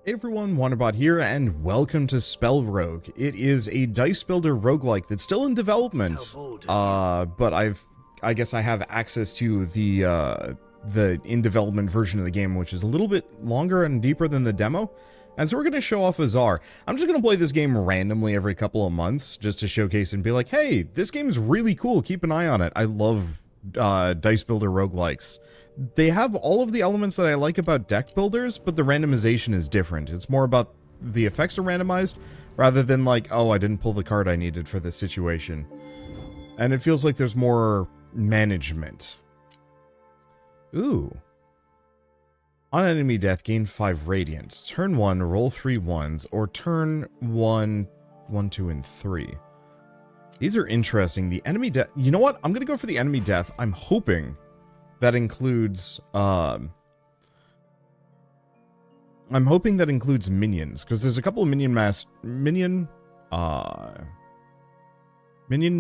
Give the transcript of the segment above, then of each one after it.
Hey everyone, Wanderbot here, and welcome to SpellRogue. It is a Dicebuilder roguelike that's still in development, but I guess I have access to the in-development version of the game, which is a little bit longer and deeper than the demo, and so we're going to show off Azar. I'm just going to play this game randomly every couple of months, just to showcase and be like, hey, this game's really cool, keep an eye on it. I love Dicebuilder roguelikes. They have all of the elements that I like about deck builders, but the randomization is different. It's more about the effects are randomized, rather than like, oh, I didn't pull the card I needed for this situation. And it feels like there's more management. Ooh. On enemy death, gain 5 radiant. Turn 1, roll 3 ones, or turn 1, 1, 2, and 3. These are interesting. The enemy death... You know what? I'm going to go for the enemy death. I'm hoping... that includes, I'm hoping that includes minions, because there's a couple of minion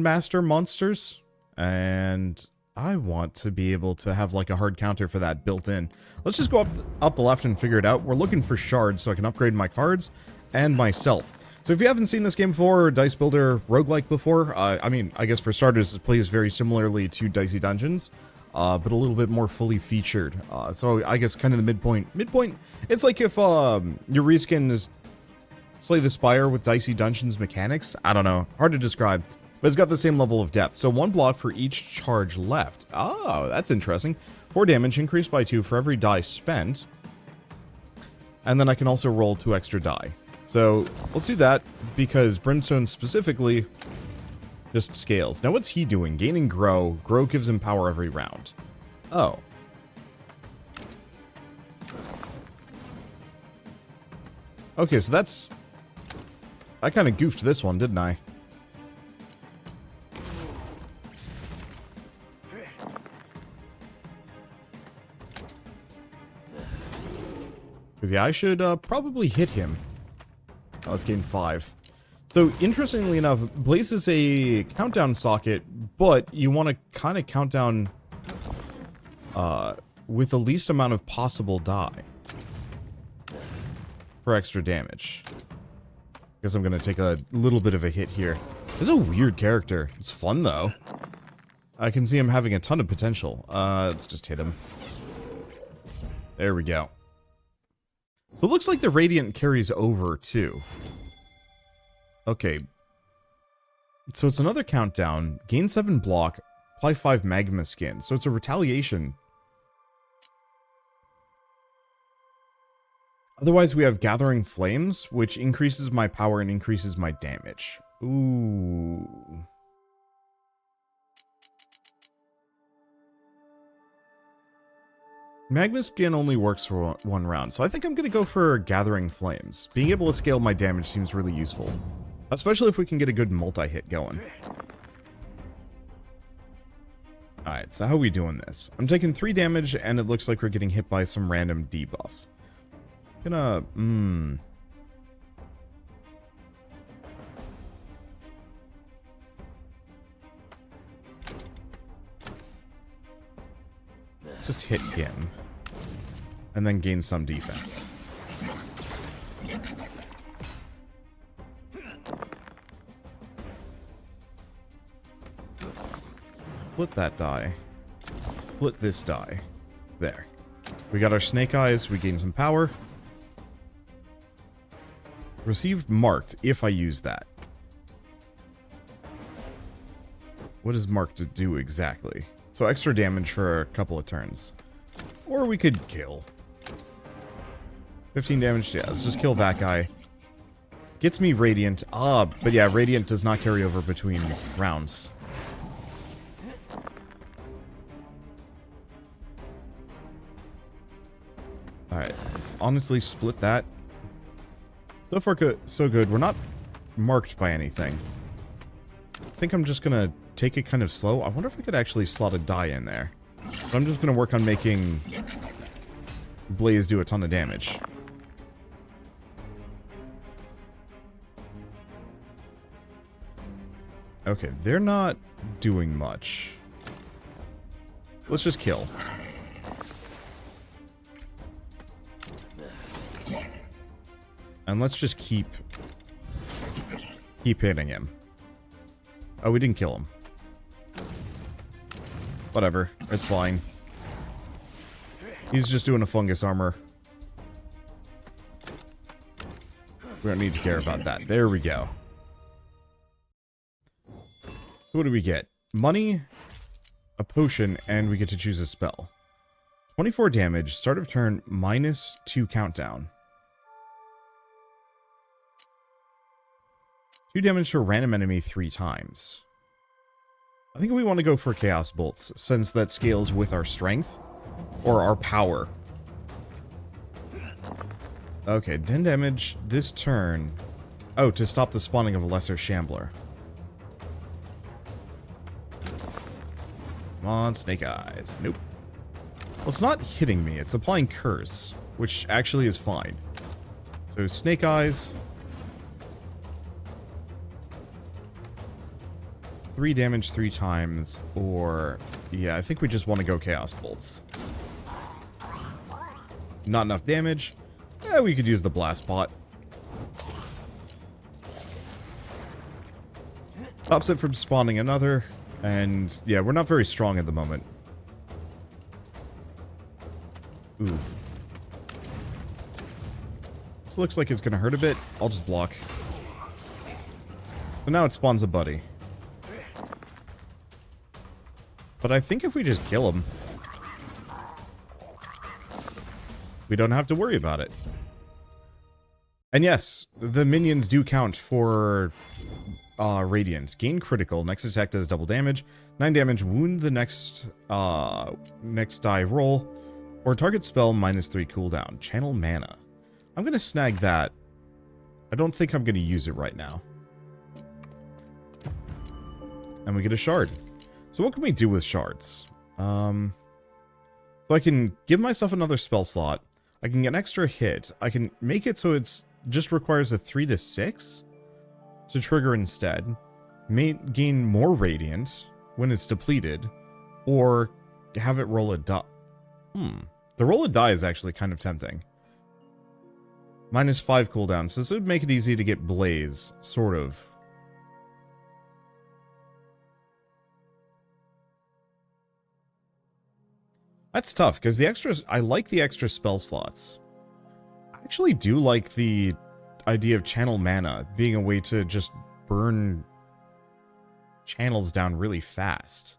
master monsters, and I want to be able to have like a hard counter for that built in. Let's just go up the left and figure it out. We're looking for shards so I can upgrade my cards and myself. So if you haven't seen this game before, or Dicebuilder roguelike before, I mean, I guess for starters, it plays very similarly to Dicey Dungeons. But a little bit more fully featured. So I guess kind of the midpoint. It's like if your reskin is Slay the Spire with Dicey Dungeons mechanics. I don't know. Hard to describe. But it's got the same level of depth. So 1 block for each charge left. Oh, that's interesting. 4 damage increased by 2 for every die spent. And then I can also roll 2 extra die. So let's do that because Brimstone specifically... just scales. Now what's he doing? Gaining Grow. Grow gives him power every round. Oh. Okay, so that's... I kind of goofed this one, didn't I? Because yeah, I should probably hit him. Oh, let's gain 5. So, interestingly enough, Blaze is a countdown socket, but you want to kind of count down with the least amount of possible die for extra damage. Guess I'm going to take a little bit of a hit here. This is a weird character. It's fun, though. I can see him having a ton of potential. Let's just hit him. There we go. So, it looks like the Radiant carries over, too. Okay, so it's another countdown, gain 7 block, apply 5 magma skin, so it's a retaliation. Otherwise we have Gathering Flames, which increases my power and increases my damage. Ooh. Magma skin only works for 1 round, so I think I'm going to go for Gathering Flames. Being able to scale my damage seems really useful. Especially if we can get a good multi-hit going. Alright, so how are we doing this? I'm taking 3 damage, and it looks like we're getting hit by some random debuffs. Just hit him. And then gain some defense. Split that die. Split this die. There. We got our snake eyes. We gain some power. Received marked if I use that. What does marked do exactly? So extra damage for a couple of turns. Or we could kill. 15 damage. Yeah, let's just kill that guy. Gets me Radiant. But yeah, Radiant does not carry over between rounds. Alright, let's honestly split that. So far, so good. We're not marked by anything. I think I'm just gonna take it kind of slow. I wonder if I could actually slot a die in there. But I'm just gonna work on making Blaze do a ton of damage. Okay, they're not doing much. Let's just kill. And let's just keep hitting him. Oh, we didn't kill him. Whatever. It's fine. He's just doing a fungus armor. We don't need to care about that. There we go. So what do we get? Money, a potion, and we get to choose a spell. 24 damage, start of turn, -2 countdown. 2 damage to a random enemy 3 times. I think we want to go for Chaos Bolts, since that scales with our strength, or our power. Okay, 10 damage this turn. Oh, to stop the spawning of a lesser shambler. Come on, Snake Eyes. Nope. Well, it's not hitting me. It's applying Curse, which actually is fine. So, Snake Eyes. 3 damage 3 times, or... Yeah, I think we just want to go Chaos Bolts. Not enough damage. Yeah, we could use the Blast Pot. Stops it from spawning another. And, yeah, we're not very strong at the moment. Ooh. This looks like it's going to hurt a bit. I'll just block. So now it spawns a buddy. But I think if we just kill him, we don't have to worry about it. And yes, the minions do count for Radiant. Gain critical. Next attack does double damage. 9 damage. Wound the next die roll. Or target spell -3 cooldown. Channel mana. I'm going to snag that. I don't think I'm going to use it right now. And we get a shard. So what can we do with shards? So I can give myself another spell slot. I can get an extra hit. I can make it so it's just requires a 3 to 6 to trigger instead. May gain more radiant when it's depleted, or have it roll a die. The roll a die is actually kind of tempting. -5 cooldown, so this would make it easy to get Blaze, sort of. That's tough, because the extras, I like the extra spell slots. I actually do like the idea of channel mana being a way to just burn channels down really fast.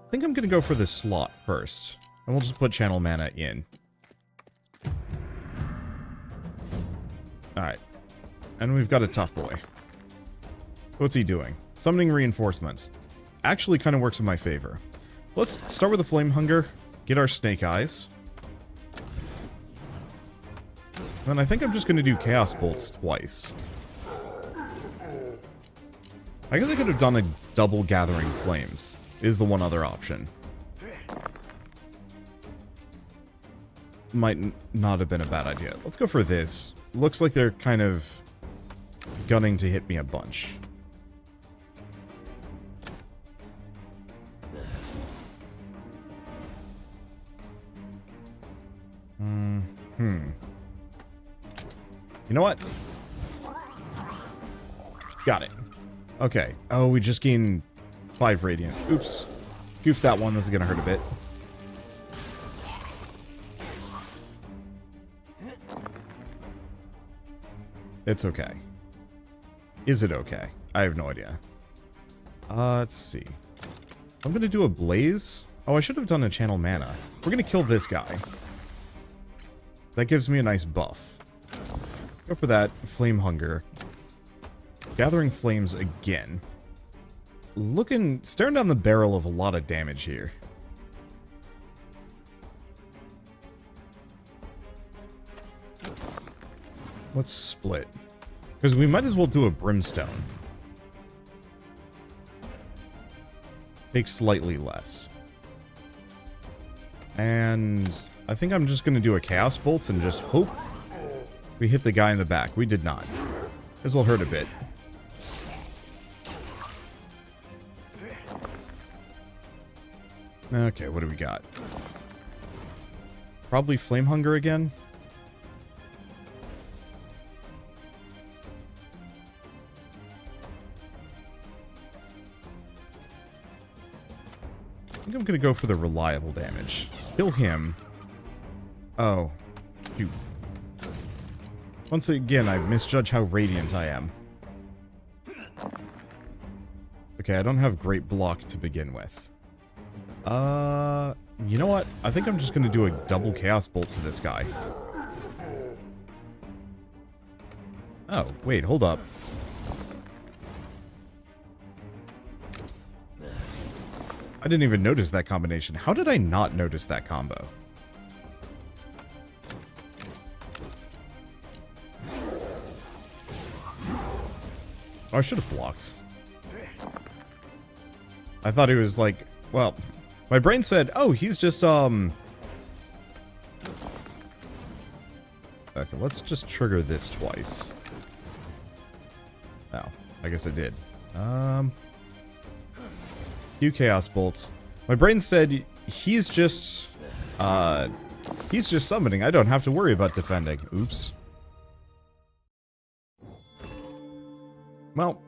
I think I'm going to go for the slot first, and we'll just put channel mana in. Alright. And we've got a tough boy. What's he doing? Summoning reinforcements. Actually kind of works in my favor. So let's start with the Flame Hunger, get our Snake Eyes. Then I think I'm just going to do Chaos Bolts twice. I guess I could have done a double Gathering Flames, is the one other option. Might not have been a bad idea. Let's go for this. Looks like they're kind of gunning to hit me a bunch. You know what? Got it. Okay. Oh, we just gained 5 radiant. Oops. Goofed that one. This is gonna hurt a bit. It's okay. Is it okay? I have no idea. Let's see. I'm gonna do a Blaze. Oh, I should have done a channel mana. We're gonna kill this guy. That gives me a nice buff. Go for that. Flame Hunger. Gathering Flames again. Staring down the barrel of a lot of damage here. Let's split. Because we might as well do a Brimstone. Takes slightly less. And I think I'm just going to do a Chaos Bolts and just hope we hit the guy in the back. We did not. This will hurt a bit. Okay, what do we got? Probably Flame Hunger again. I think I'm gonna go for the reliable damage. Kill him. Oh. Shoot. Once again, I misjudge how radiant I am. Okay, I don't have great block to begin with. You know what? I think I'm just gonna do a double Chaos Bolt to this guy. Oh, wait, hold up. I didn't even notice that combination. How did I not notice that combo? Oh, I should have blocked. I thought he was like, well, my brain said, oh, he's just, Okay, let's just trigger this twice. Oh, I guess I did. Few Chaos Bolts. My brain said, he's just summoning. I don't have to worry about defending. Oops. Well,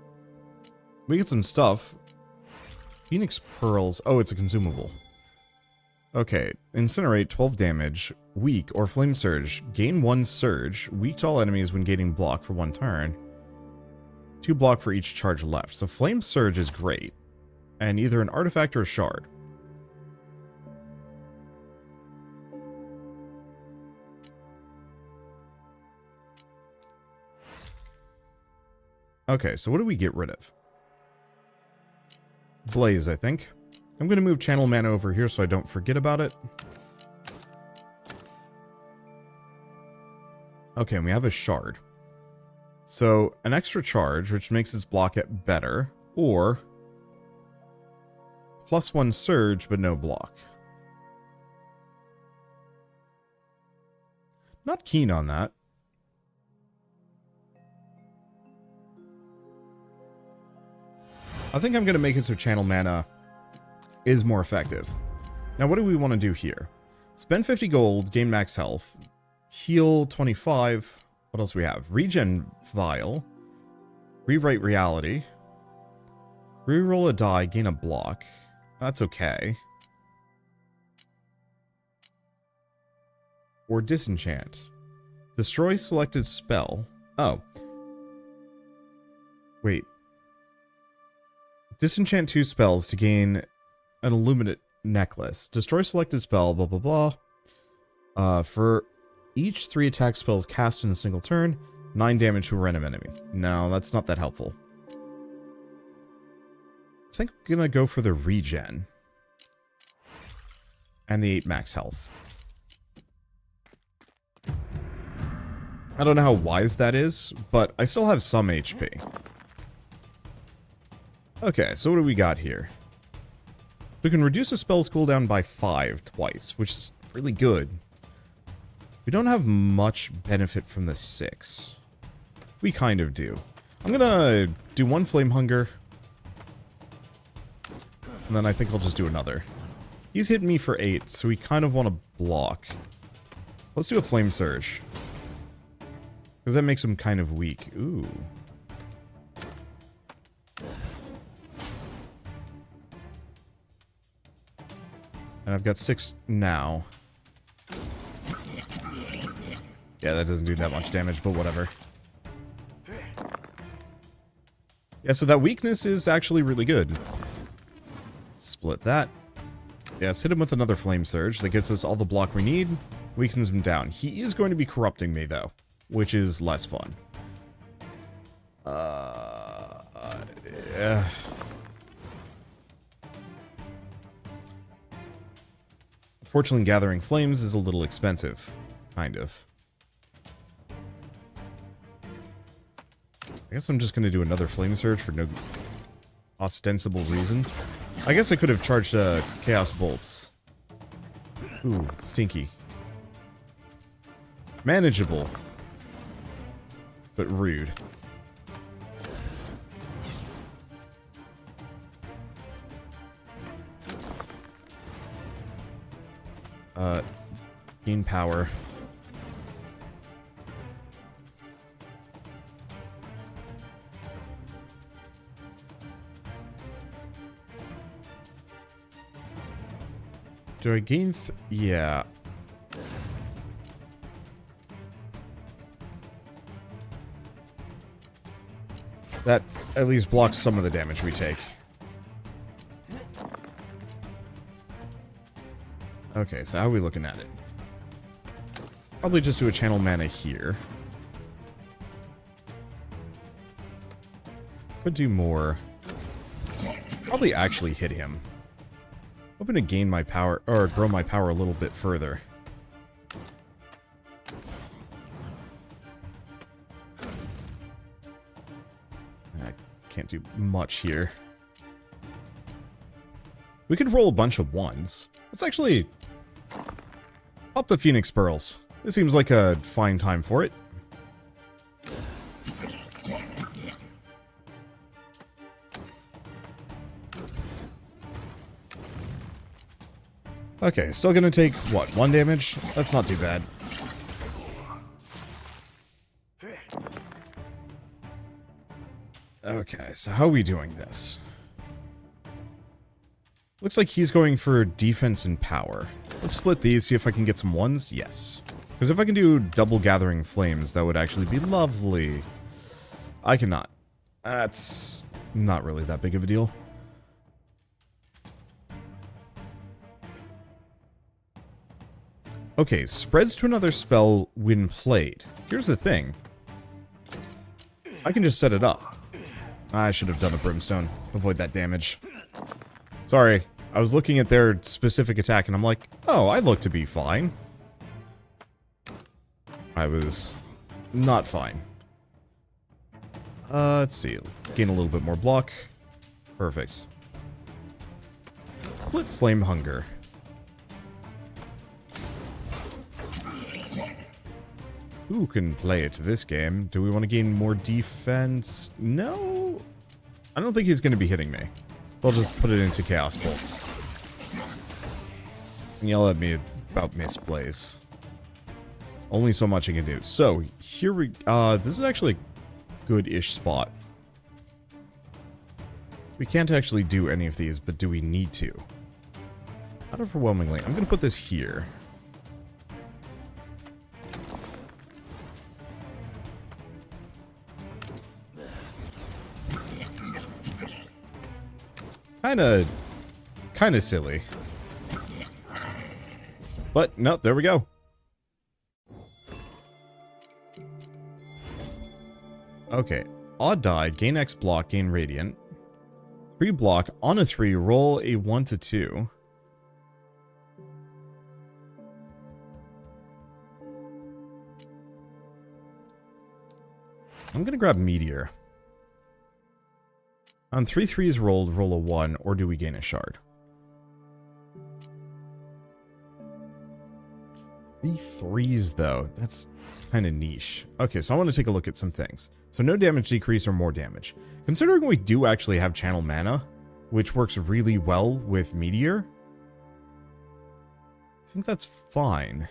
we get some stuff. Phoenix Pearls. Oh, it's a consumable. Okay. Incinerate, 12 damage. Weak or Flame Surge. Gain 1 Surge. Weak to all enemies when gaining block for 1 turn. 2 block for each charge left. So Flame Surge is great. And either an artifact or a shard. Okay, so what do we get rid of? Blaze, I think. I'm going to move Channel Mana over here so I don't forget about it. Okay, and we have a shard. So, an extra charge, which makes its block it better, or +1 surge, but no block. Not keen on that. I think I'm going to make it so Channel Mana is more effective. Now, what do we want to do here? Spend 50 gold, gain max health, heal 25. What else do we have? Regen Vial, rewrite reality, reroll a die, gain a block. That's okay. Or disenchant. Destroy selected spell. Oh. Wait. Disenchant 2 spells to gain an illuminate necklace. Destroy selected spell, blah blah blah. For each 3 attack spells cast in a single turn, 9 damage to a random enemy. No, that's not that helpful. I think I'm gonna go for the regen. And the 8 max health. I don't know how wise that is, but I still have some HP. Okay, so what do we got here? We can reduce a spell's cooldown by 5 twice, which is really good. We don't have much benefit from the 6. We kind of do. I'm gonna do 1 Flame Hunger. And then I think I'll just do another. He's hitting me for 8, so we kind of want to block. Let's do a Flame Surge. Because that makes him kind of weak. Ooh. And I've got 6 now. Yeah, that doesn't do that much damage, but whatever. Yeah, so that weakness is actually really good. Split that. Yes, hit him with another Flame Surge. That gets us all the block we need. Weakens him down. He is going to be corrupting me, though. Which is less fun. Yeah. Fortunately, Gathering Flames is a little expensive. Kind of. I guess I'm just going to do another Flame Surge for no ostensible reason. I guess I could have charged Chaos Bolts. Ooh, stinky. Manageable. But rude. Gain power. Do I gain yeah. That at least blocks some of the damage we take. Okay, so how are we looking at it? Probably just do a channel mana here. Could do more. Probably actually hit him. Hoping to gain my power, or grow my power a little bit further. I can't do much here. We could roll a bunch of ones. Let's actually pop the Phoenix Pearls. This seems like a fine time for it. Okay, still gonna take, what, 1 damage? That's not too bad. Okay, so how are we doing this? Looks like he's going for defense and power. Let's split these, see if I can get some ones. Yes. Because if I can do double gathering flames, that would actually be lovely. I cannot. That's not really that big of a deal. Okay, spreads to another spell when played. Here's the thing. I can just set it up. I should have done a brimstone. Avoid that damage. Sorry. I was looking at their specific attack and I'm like, oh, I look to be fine. I was not fine. Let's see. Let's gain a little bit more block. Perfect. Split Flame Hunger. Who can play it this game? Do we want to gain more defense? No. I don't think he's going to be hitting me. I'll just put it into Chaos Bolts. And yell at me about misplays. Only so much I can do. So, here we... this is actually a good-ish spot. We can't actually do any of these, but do we need to? Not overwhelmingly. I'm going to put this here. Kinda silly. But, no, there we go. Okay. Odd die, gain X block, gain radiant. 3 block, on a 3, roll a 1 to 2. I'm gonna grab Meteor. On 3 3s rolled, roll a 1, or do we gain a shard? 3 3s, though. That's kind of niche. Okay, so I want to take a look at some things. So no damage decrease or more damage. Considering we do actually have channel mana, which works really well with Meteor, I think that's fine.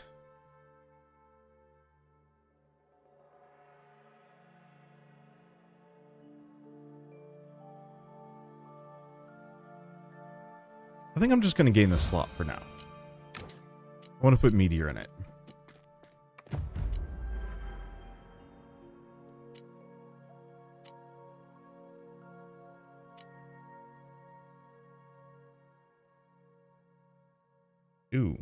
I think I'm just going to gain this slot for now. I want to put Meteor in it. Ooh.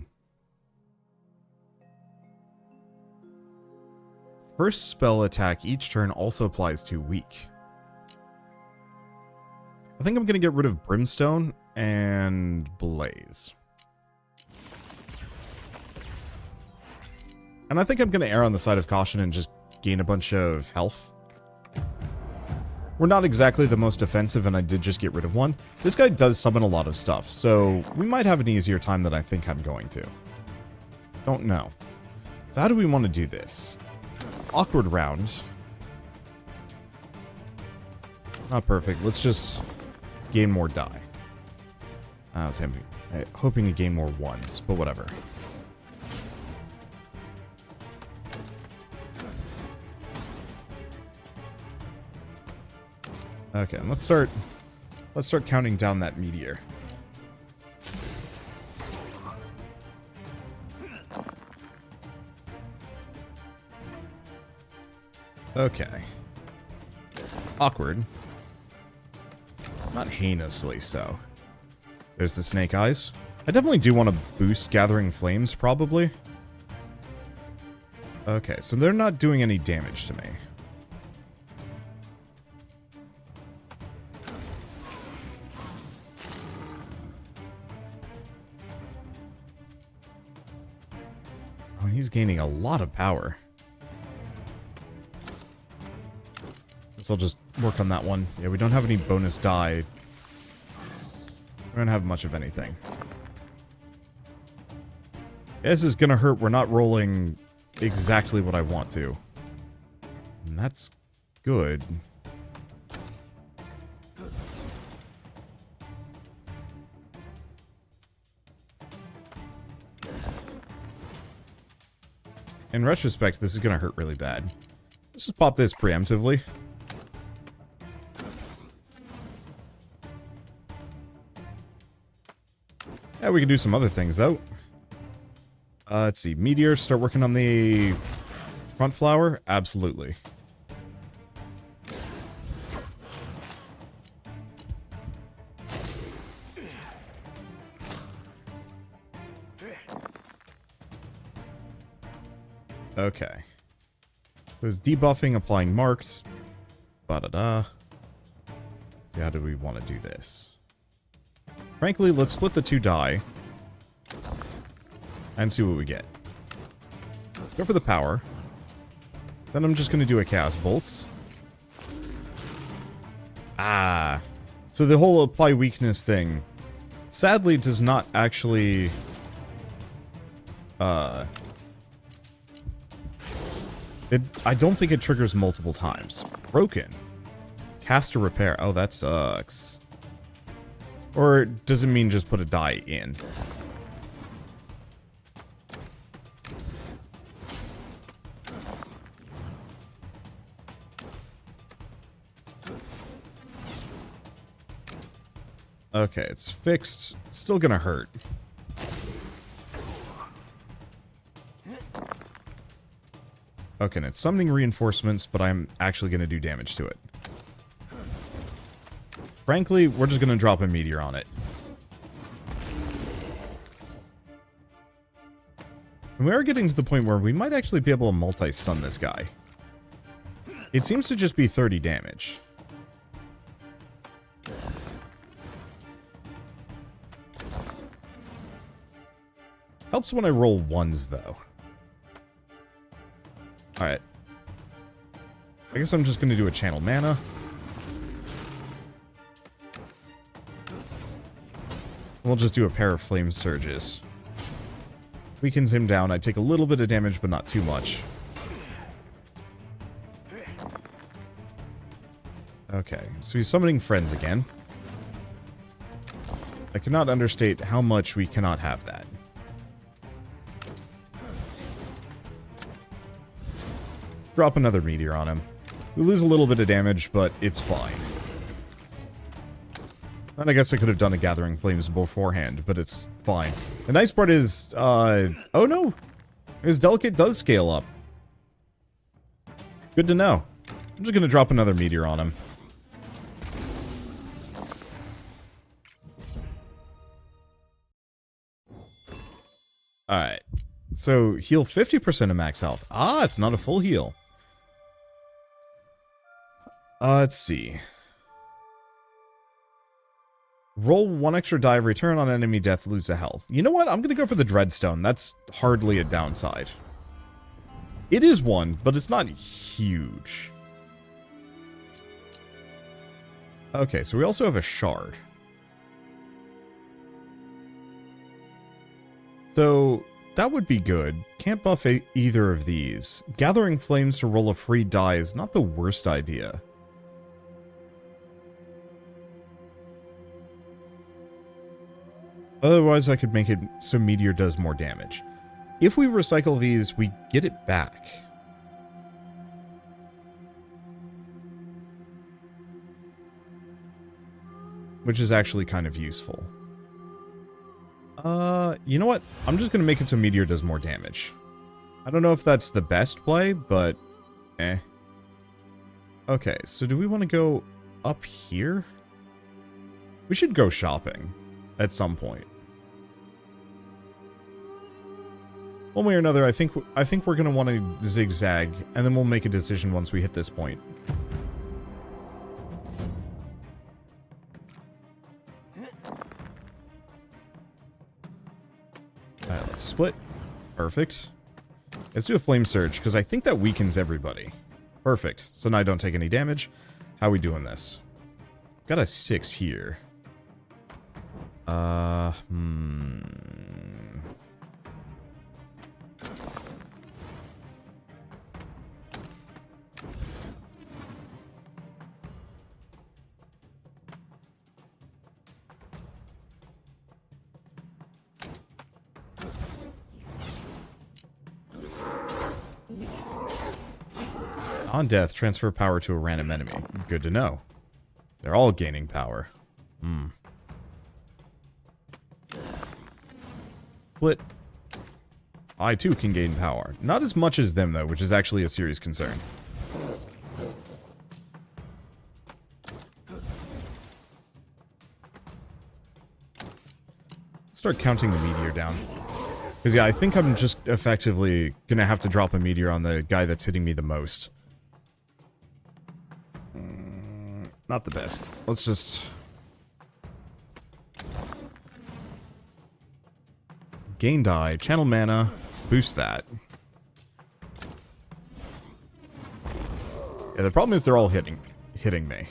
First spell attack each turn also applies to weak. I think I'm going to get rid of Brimstone and Blaze. And I think I'm going to err on the side of caution and just gain a bunch of health. We're not exactly the most offensive, and I did just get rid of one. This guy does summon a lot of stuff, so we might have an easier time than I think I'm going to. Don't know. So how do we want to do this? Awkward round. Not perfect. Let's just gain more die. I was hoping to gain more ones, but whatever. Okay, and let's start counting down that meteor. Okay. Awkward. Not heinously so. There's the snake eyes. I definitely do want to boost Gathering Flames, probably. Okay, so they're not doing any damage to me. Oh, he's gaining a lot of power. Guess I'll just work on that one. Yeah, we don't have any bonus die. We don't have much of anything. This is gonna hurt. We're not rolling exactly what I want to. And that's good. In retrospect, this is gonna hurt really bad. Let's just pop this preemptively. Yeah, we can do some other things, though. Let's see. Meteor, start working on the front flower? Absolutely. Okay. So it's debuffing, applying marked. Ba-da-da. So how do we want to do this? Frankly, let's split the 2 die. And see what we get. Go for the power. Then I'm just going to do a Chaos Bolts. Ah. So the whole apply weakness thing, sadly, does not actually... I don't think it triggers multiple times. Broken. Cast or repair. Oh, that sucks. Or does it mean just put a die in? Okay, it's fixed. It's still gonna hurt. Okay, and it's summoning reinforcements, but I'm actually gonna do damage to it. Frankly, we're just gonna drop a meteor on it. And we are getting to the point where we might actually be able to multi-stun this guy. It seems to just be 30 damage. Helps when I roll ones, though. Alright. I guess I'm just going to do a channel mana. We'll just do a pair of flame surges. Weakens him down. I take a little bit of damage, but not too much. Okay, so he's summoning friends again. I cannot understate how much we cannot have that. Drop another meteor on him. We lose a little bit of damage, but it's fine. And I guess I could have done a Gathering Flames beforehand, but it's fine. The nice part is, oh no! His Delicate does scale up. Good to know. I'm just gonna drop another meteor on him. Alright. So, heal 50% of max health. Ah, it's not a full heal. Let's see. Roll 1 extra die, return on enemy death, lose a health. You know what? I'm gonna go for the Dreadstone. That's hardly a downside. It is one, but it's not huge. Okay, so we also have a shard. So, that would be good. Can't buff either of these. Gathering Flames to roll a free die is not the worst idea. Otherwise, I could make it so Meteor does more damage. If we recycle these, we get it back. which is actually kind of useful. You know what? I'm just gonna make it so Meteor does more damage. I don't know if that's the best play, but eh. Okay, so do we want to go up here? We should go shopping at some point. One way or another, I think we're gonna want to zigzag, and then we'll make a decision once we hit this point. Alright, let's split. Perfect. Let's do a flame surge, because I think that weakens everybody. Perfect. So now I don't take any damage. How are we doing this? Got a 6 here. On death, transfer power to a random enemy. Good to know. They're all gaining power. Split. I too can gain power. Not as much as them though, which is actually a serious concern. Start counting the meteor down. Because yeah, I think I'm just effectively gonna have to drop a meteor on the guy that's hitting me the most. Not the best. Let's just... gain die, channel mana, boost that. Yeah, the problem is they're all hitting me.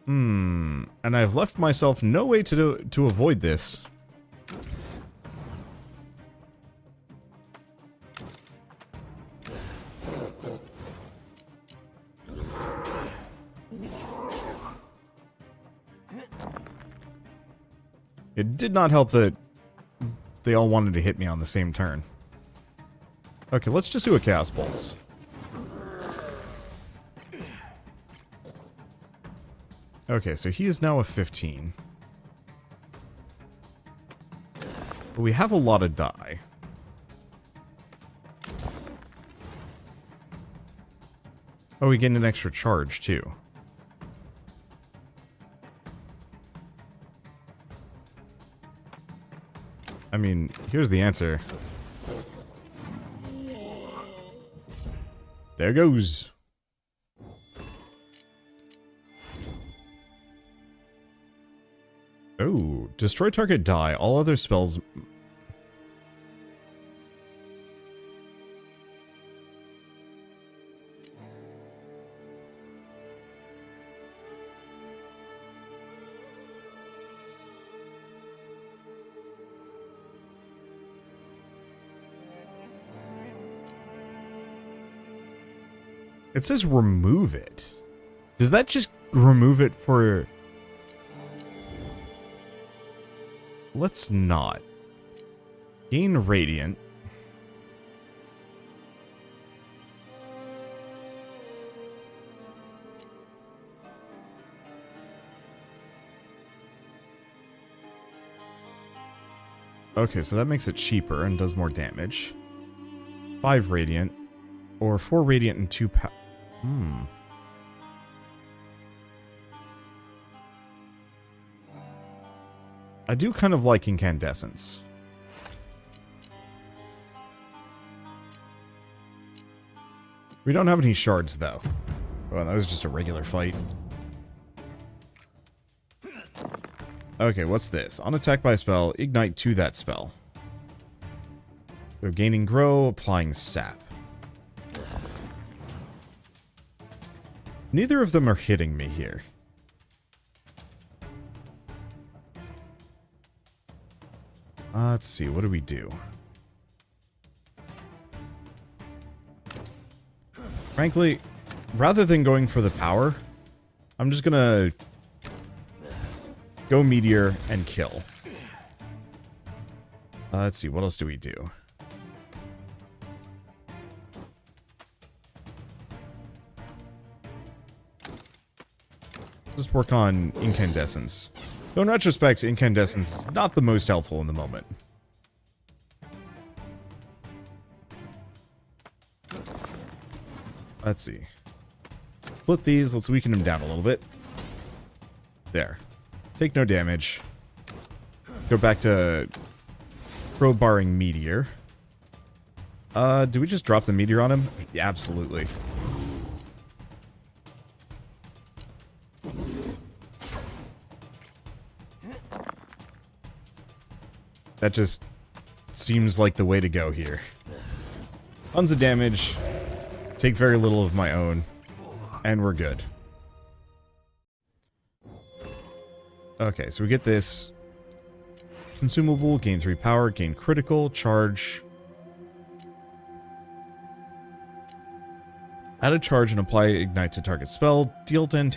And I've left myself no way to avoid this. It did not help that they all wanted to hit me on the same turn. Okay, let's just do a Chaos Pulse. Okay, so he is now a 15. But we have a lot of die. Oh, we get an extra charge, too. I mean, here's the answer. There goes. Oh, destroy target die. All other spells... It says remove it. Does that just remove it for... Let's not. Gain Radiant. Okay, so that makes it cheaper and does more damage. 5 Radiant. Or 4 Radiant and 2 power. I do kind of like Incandescence. We don't have any shards, though. Well, that was just a regular fight. Okay, what's this? On attack by spell, ignite to that spell. So gaining grow, applying sap. Neither of them are hitting me here. Let's see, what do we do? Frankly, rather than going for the power, I'm just gonna go Meteor and kill. Let's see, what else do we do? Just work on incandescence. Though in retrospect, incandescence is not the most helpful in the moment. Let's see. Split these. Let's weaken them down a little bit. There. Take no damage. Go back to crowbarring meteor. Do we just drop the meteor on him? Yeah, absolutely. That just seems like the way to go here. Tons of damage. Take very little of my own. And we're good. Okay, so we get this. Consumable, gain 3 power, gain critical, charge. Add a charge and apply ignite to target spell. Deal 10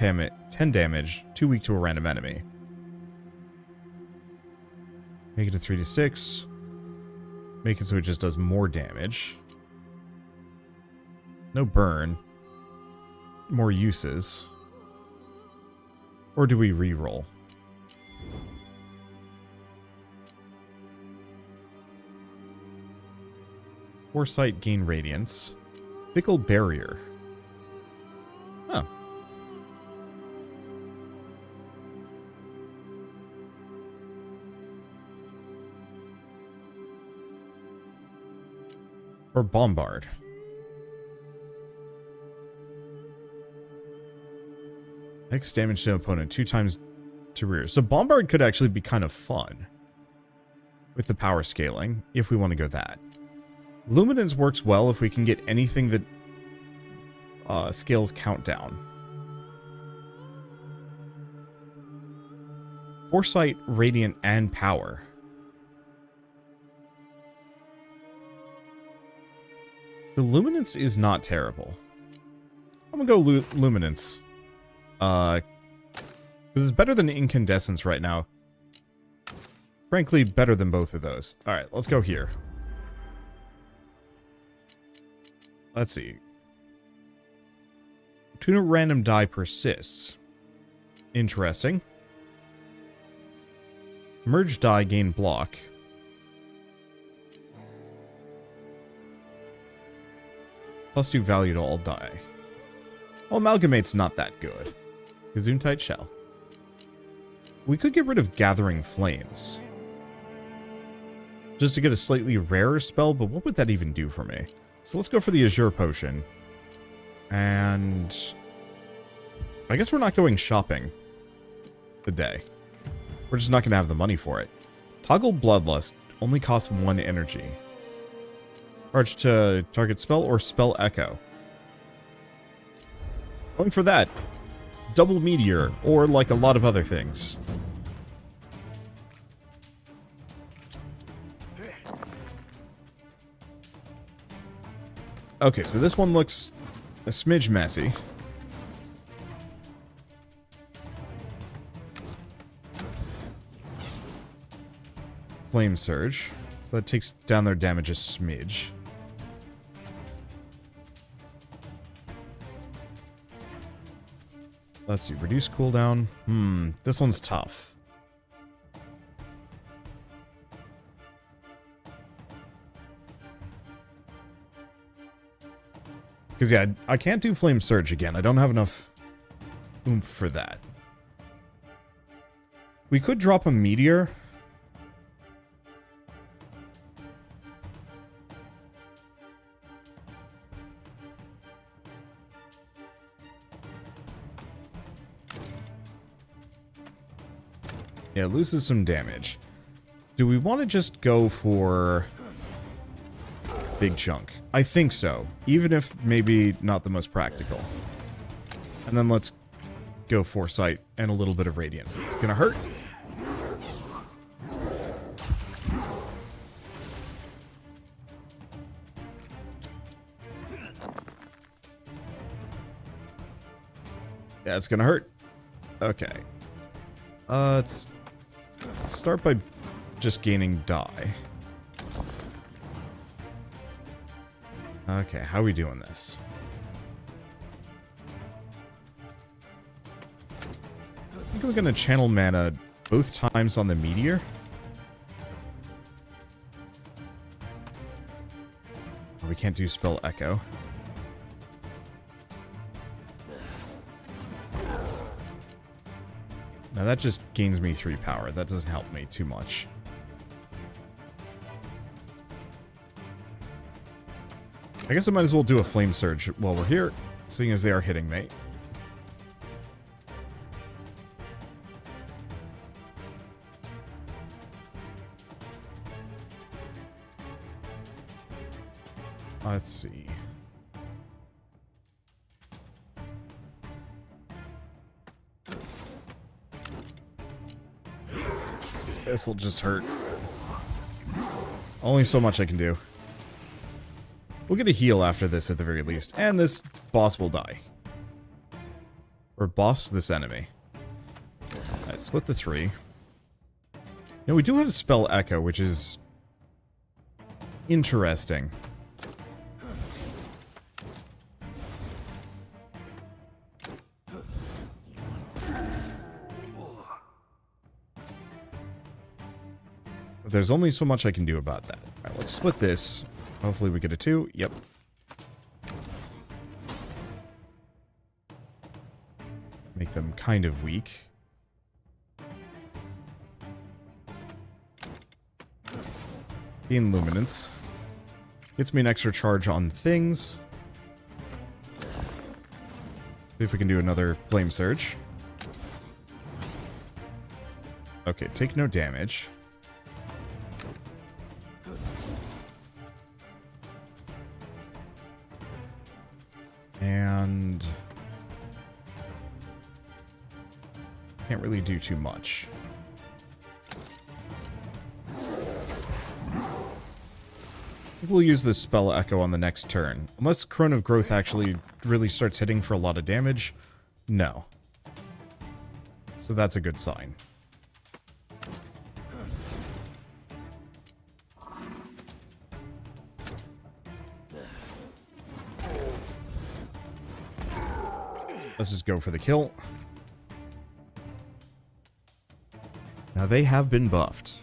damage, 2 weak to a random enemy. Make it a 3 to 6. Make it so it just does more damage. No burn. More uses. Or do we re-roll? Foresight, gain radiance. Fickle barrier. Oh. Or bombard. X damage to opponent 2 times to rear. So bombard could actually be kind of fun with the power scaling, if we want to go that. Luminance works well if we can get anything that scales countdown. Foresight, Radiant, and Power. So Luminance is not terrible. I'm gonna go Luminance. This is better than Incandescence right now. Frankly, better than both of those. Alright, let's go here. Let's see. Tune a random die persists. Interesting. Merge die, gain block. +2 value to all die. Well, Amalgamate's not that good. Gesundheit Shell. We could get rid of Gathering Flames. Just to get a slightly rarer spell, but what would that even do for me? So let's go for the Azure Potion. And I guess we're not going shopping today. We're just not going to have the money for it. Toggle Bloodlust only costs 1 energy. Charge to target spell or spell echo. Going for that. Double Meteor, or like a lot of other things. Okay, so this one looks a smidge messy. Flame Surge. So that takes down their damage a smidge. Let's see, reduce cooldown. This one's tough. Because, yeah, I can't do Flame Surge again. I don't have enough oomph for that. We could drop a Meteor. Yeah, it loses some damage. Do we want to just go for Big Chunk? I think so. Even if maybe not the most practical. And then let's go Foresight and a little bit of Radiance. It's gonna hurt. Yeah, it's gonna hurt. Okay. Let's start by just gaining die. Okay, how are we doing this? think we're gonna channel mana both times on the meteor. We can't do spell echo. Now that just gains me 3 power. That doesn't help me too much. I guess I might as well do a flame surge while we're here, seeing as they are hitting me. Let's see. This'll just hurt. Only so much I can do. We'll get a heal after this at the very least. And this boss will die. Or boss this enemy. Alright, split the 3. Now we do have spell echo, which is interesting. But there's only so much I can do about that. Alright, let's split this. Hopefully we get a 2. Yep. Make them kind of weak. Gain luminance. Gets me an extra charge on things. See if we can do another flame surge. Okay, take no damage. And can't really do too much. I think we'll use this spell echo on the next turn. Unless Crone of Growth actually really starts hitting for a lot of damage. No. So that's a good sign. Let's just go for the kill. Now they have been buffed.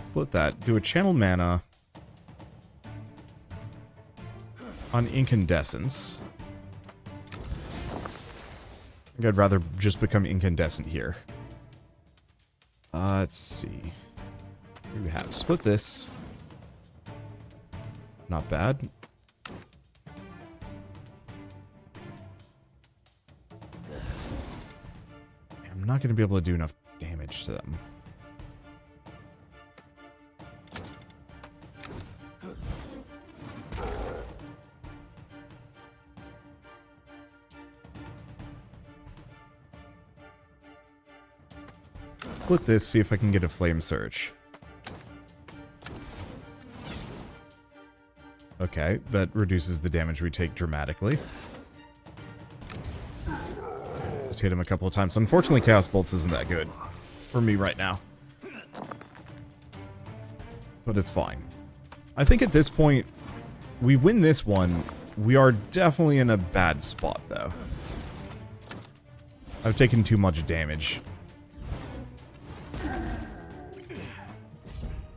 Split that. Do a channel mana on incandescence. I think I'd rather just become incandescent here. Let's see. What do we have? Split this. Not bad. I'm not going to be able to do enough damage to them. Split this, see if I can get a flame surge. Okay, that reduces the damage we take dramatically. Just hit him a couple of times. Unfortunately, Chaos Bolts isn't that good for me right now. But it's fine. I think at this point, we win this one. We are definitely in a bad spot, though. I've taken too much damage.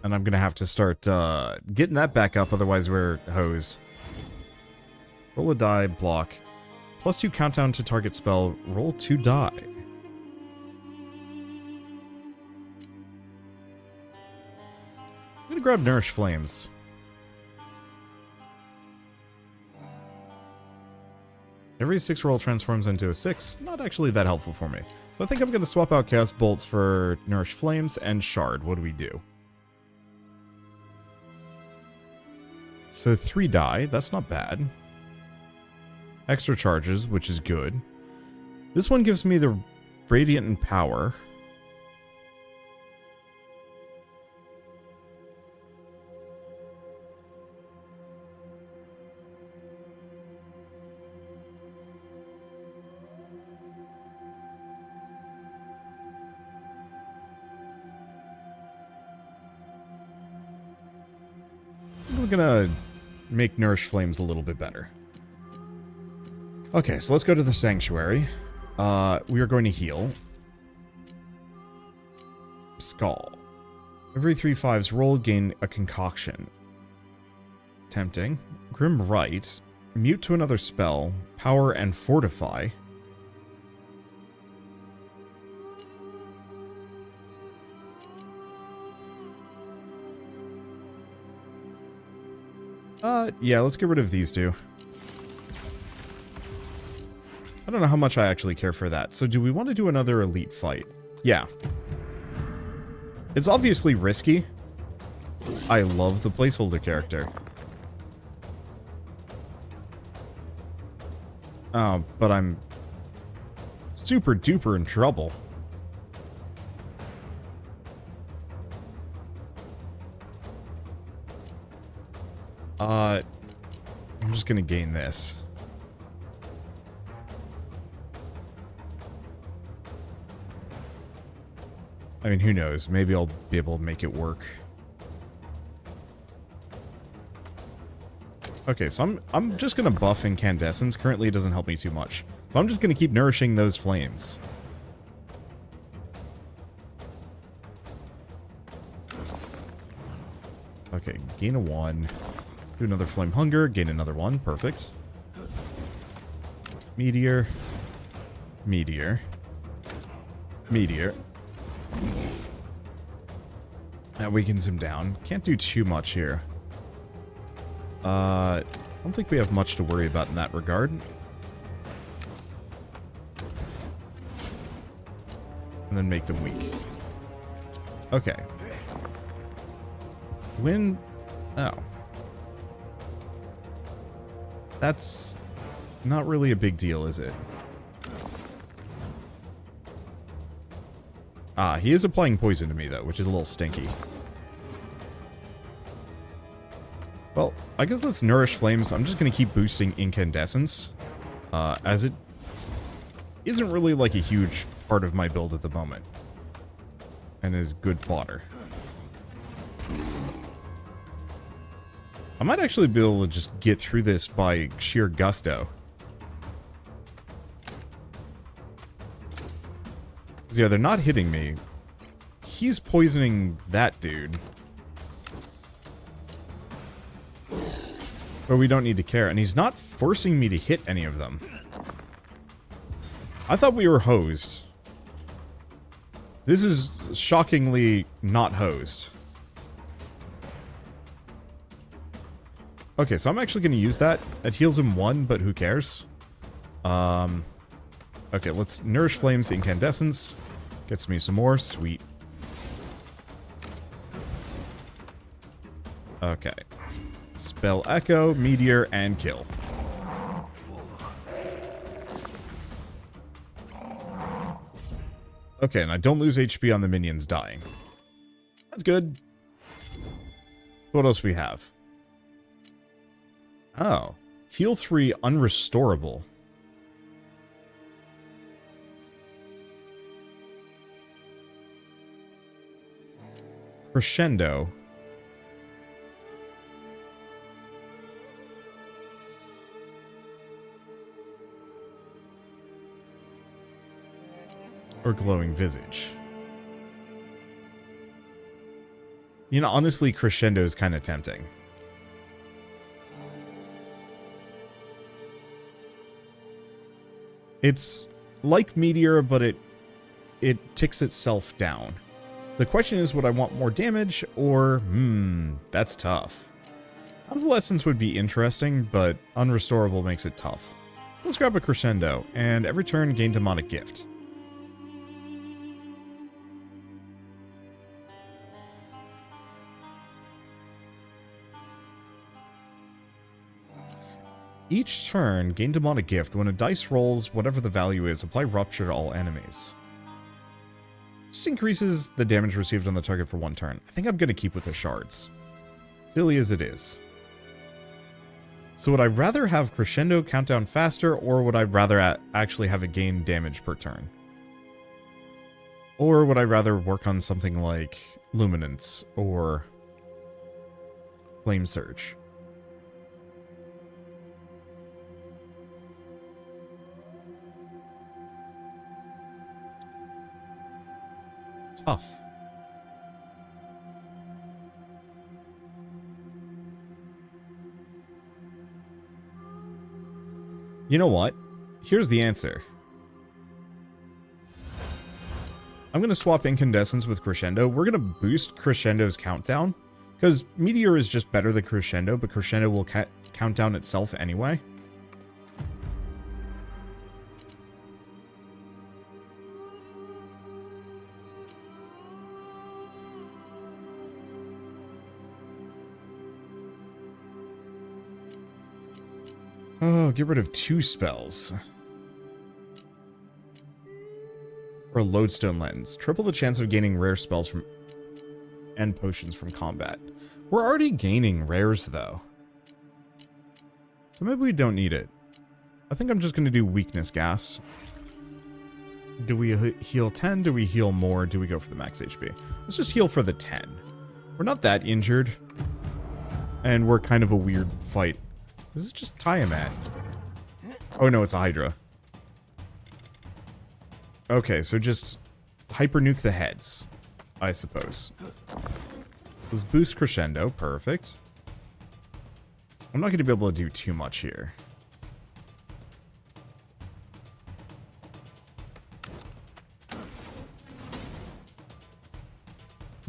And I'm gonna have to start getting that back up, otherwise we're hosed. Roll a die, block. +2 countdown to target spell, roll 2 die. I'm gonna grab Nourish Flames. Every 6 roll transforms into a 6. Not actually that helpful for me. So I think I'm gonna swap out Chaos Bolts for Nourish Flames and Shard. What do we do? So 3 die, that's not bad. Extra charges, which is good. This one gives me the Radiant and Power. We're gonna make Nourish Flames a little bit better. Okay, so let's go to the Sanctuary. We are going to heal. Skull. Every 3 5s roll, gain a concoction. Tempting. Grim Right. Mute to another spell. Power and Fortify. Yeah, let's get rid of these two. I don't know how much I actually care for that. So do we want to do another elite fight? Yeah. It's obviously risky. I love the placeholder character. Oh, but I'm super duper in trouble. I'm just gonna gain this. I mean, who knows? Maybe I'll be able to make it work. Okay, so I'm just gonna buff incandescence. Currently, it doesn't help me too much. So I'm just gonna keep nourishing those flames. Okay, gain a 1. Do another flame hunger, gain another 1. Perfect. Meteor. Meteor. Meteor. That weakens him down. Can't do too much here. I don't think we have much to worry about in that regard. And then make them weak. Okay. When... Oh. That's not really a big deal, is it? Ah, he is applying poison to me, though, which is a little stinky. Well, I guess let's nourish flames. I'm just going to keep boosting incandescence, as it isn't really like a huge part of my build at the moment, and is good fodder. I might actually be able to just get through this by sheer gusto. Because, yeah, they're not hitting me. He's poisoning that dude. But we don't need to care. And he's not forcing me to hit any of them. I thought we were hosed. This is shockingly not hosed. Okay, so I'm actually going to use that. It heals him 1, but who cares? Okay, let's nourish flames incandescence. Gets me some more. Sweet. Okay. Spell Echo, Meteor, and kill. Okay, and I don't lose HP on the minions dying. That's good. So what else we have? Oh. Heal 3, unrestorable. Crescendo. Or glowing visage. You know, honestly, Crescendo is kind of tempting. It's like Meteor, but it ticks itself down. The question is, would I want more damage, or... that's tough. Convalescence would be interesting, but unrestorable makes it tough. Let's grab a Crescendo, and every turn gain Demonic Gift. Each turn, gain Demonic Gift. When a dice rolls, whatever the value is, apply Rupture to all enemies. This increases the damage received on the target for 1 turn. I think I'm going to keep with the shards. Silly as it is. So would I rather have Crescendo count down faster, or would I rather actually have it gain damage per turn? Or would I rather work on something like Luminance or Flame Surge? Tough. You know what? Here's the answer. I'm going to swap Incandescence with Crescendo. We're going to boost Crescendo's countdown. Because Meteor is just better than Crescendo, but Crescendo will count down itself anyway. Oh, get rid of 2 spells. Or a Lodestone Lens. Triple the chance of gaining rare spells from and potions from combat. We're already gaining rares, though. So maybe we don't need it. I think I'm just going to do Weakness Gas. Do we heal 10? Do we heal more? Do we go for the max HP? Let's just heal for the 10. We're not that injured. And we're kind of a weird fight. This is just Tiamat. Oh no, it's a Hydra. Okay, so just hyper nuke the heads, I suppose. Let's boost Crescendo. Perfect. I'm not going to be able to do too much here.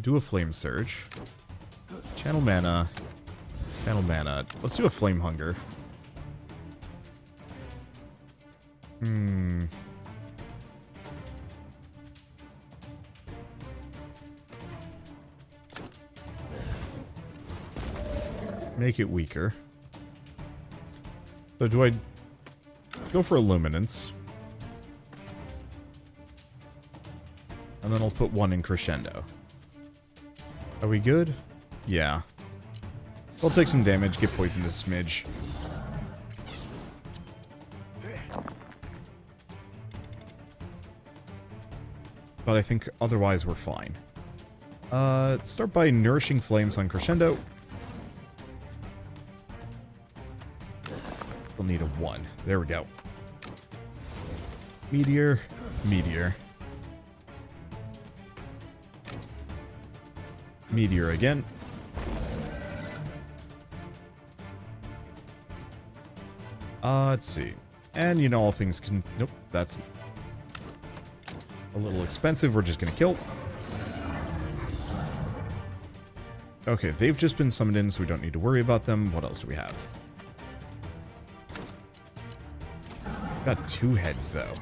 Do a Flame Surge. Channel Mana. Channel Mana. Let's do a Flame Hunger. Make it weaker. So do I go for Illuminance? And then I'll put 1 in Crescendo. Are we good? Yeah. I'll take some damage, get poisoned a smidge. But I think otherwise we're fine. Let's start by Nourishing Flames on Crescendo. We'll need a 1. There we go. Meteor. Meteor. Meteor again. Let's see. And, you know, all things can... Nope, that's a little expensive. We're just gonna kill. Okay, they've just been summoned in, so we don't need to worry about them. What else do we have? Got 2 heads, though.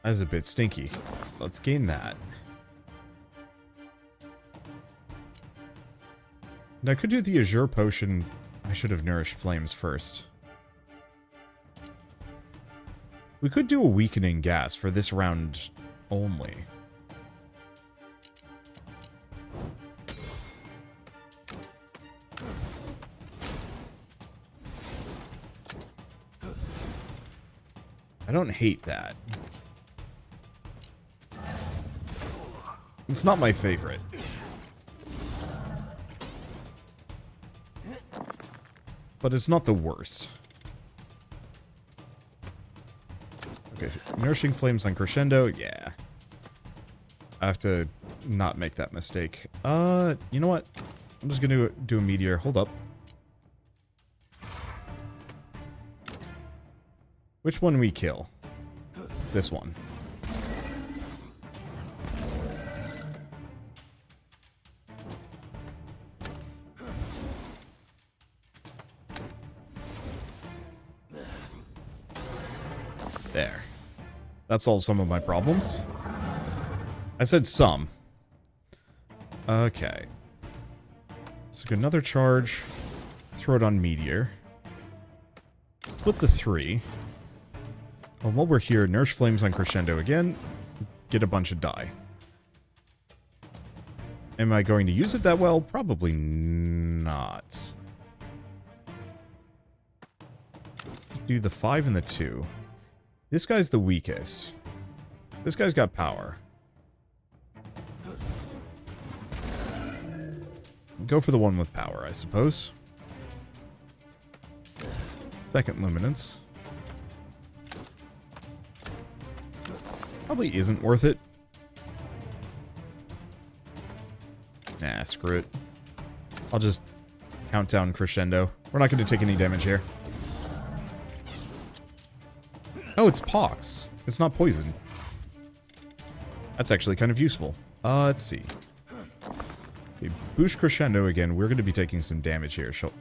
That's a bit stinky. Let's gain that. And I could do the Azure Potion. I should have Nourished Flames first. We could do a Weakening Gas for this round only. I don't hate that. It's not my favorite. But it's not the worst. Okay, Nourishing Flames on Crescendo, yeah. I have to not make that mistake. You know what? I'm just gonna do a Meteor. Hold up. Which one we kill? This one. There. That solves some of my problems. I said some. Okay. Let's get another charge. Throw it on Meteor. Split the 3. Well, while we're here, Nourish Flames on Crescendo again. Get a bunch of die. Am I going to use it that well? Probably not. Do the 5 and the 2. This guy's the weakest. This guy's got power. Go for the one with power, I suppose. Second Luminance. Probably isn't worth it. Nah, screw it. I'll just count down Crescendo. We're not going to take any damage here. Oh, it's Pox. It's not poison. That's actually kind of useful. Let's see. Okay, boost Crescendo again. We're going to be taking some damage here, so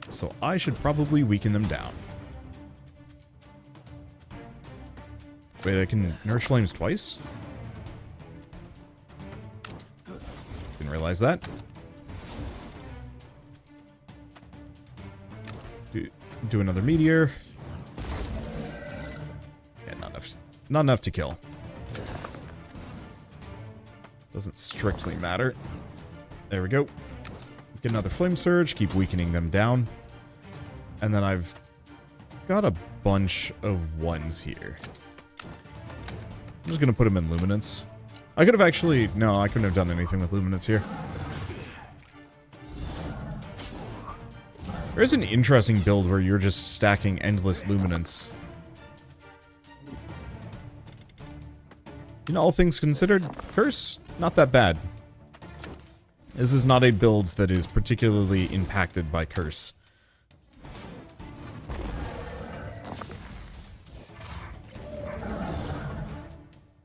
I should probably weaken them down. Wait, I can Nourish Flames twice? Didn't realize that. Do another Meteor. Yeah, not enough to kill. Doesn't strictly matter. There we go. Get another Flame Surge, keep weakening them down. And then I've got a bunch of ones here. I'm just going to put them in Luminance. I could have actually... No, I couldn't have done anything with Luminance here. There's an interesting build where you're just stacking endless Luminance. You know, all things considered, Curse, not that bad. This is not a build that is particularly impacted by Curse.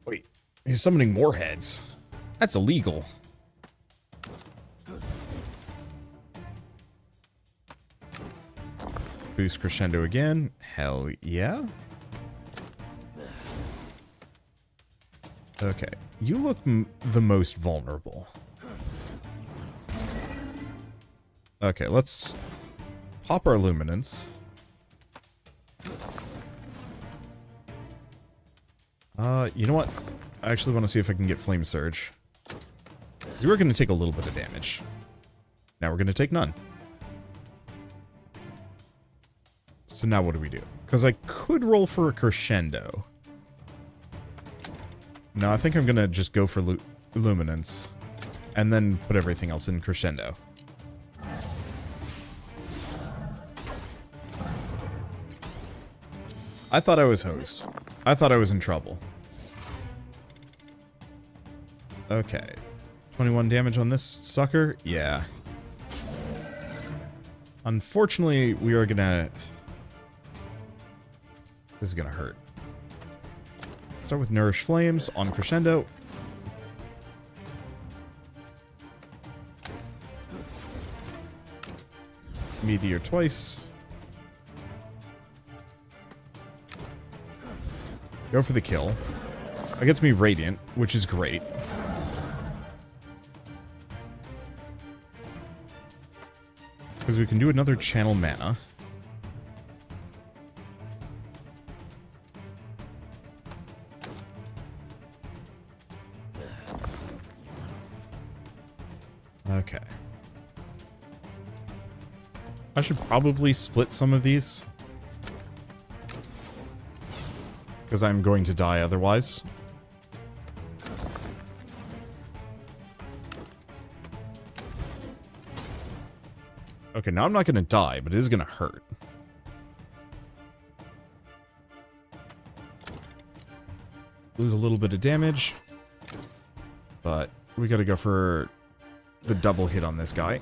Wait, he's summoning more heads. That's illegal. Boost Crescendo again. Hell yeah. Okay, you look the most vulnerable. Okay, let's pop our Luminance. You know what? I actually want to see if I can get Flame Surge. We were going to take a little bit of damage. Now we're going to take none. So now what do we do? Because I could roll for a Crescendo. No, I think I'm going to just go for Luminance. And then put everything else in Crescendo. I thought I was hosed. I thought I was in trouble. Okay. 21 damage on this sucker? Yeah. Unfortunately, we are gonna... This is gonna hurt. Let's start with Nourish Flames on Crescendo. Meteor twice. Go for the kill. That gets me Radiant, which is great. Because we can do another Channel Mana. Okay. I should probably split some of these. Because I'm going to die otherwise. Okay, now I'm not going to die, but it is going to hurt. Lose a little bit of damage. But we got to go for the double hit on this guy.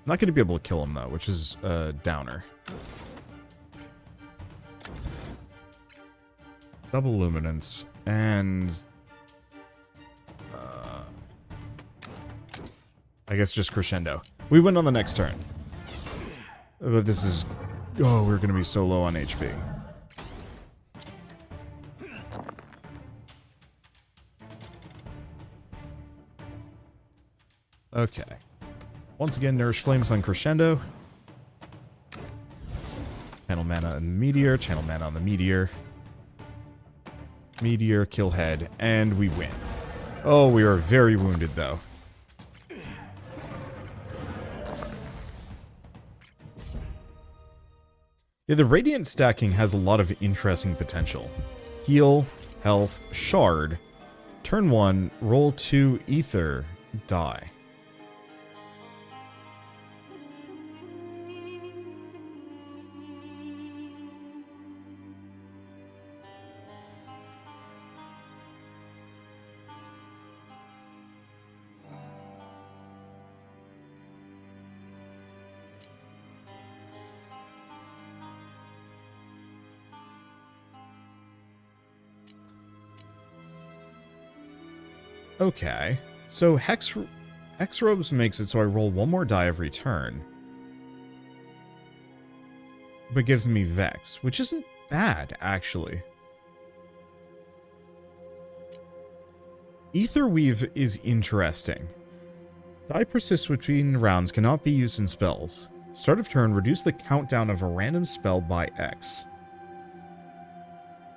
Not going to be able to kill him, though, which is a downer. Double Luminance, and... I guess just Crescendo. We win on the next turn. But this is... Oh, we're going to be so low on HP. Okay. Once again, Nourish Flames on Crescendo. Channel Mana on the Meteor, Channel Mana on the Meteor. Meteor, kill head, and we win. Oh, we are very wounded, though. Yeah, the Radiant stacking has a lot of interesting potential. Heal, health, shard. Turn 1, roll 2, ether, die. Okay. So Hex Robes makes it so I roll one more die every turn. But gives me Vex, which isn't bad, actually. Ether Weave is interesting. Die persists between rounds cannot be used in spells. Start of turn, reduce the countdown of a random spell by X.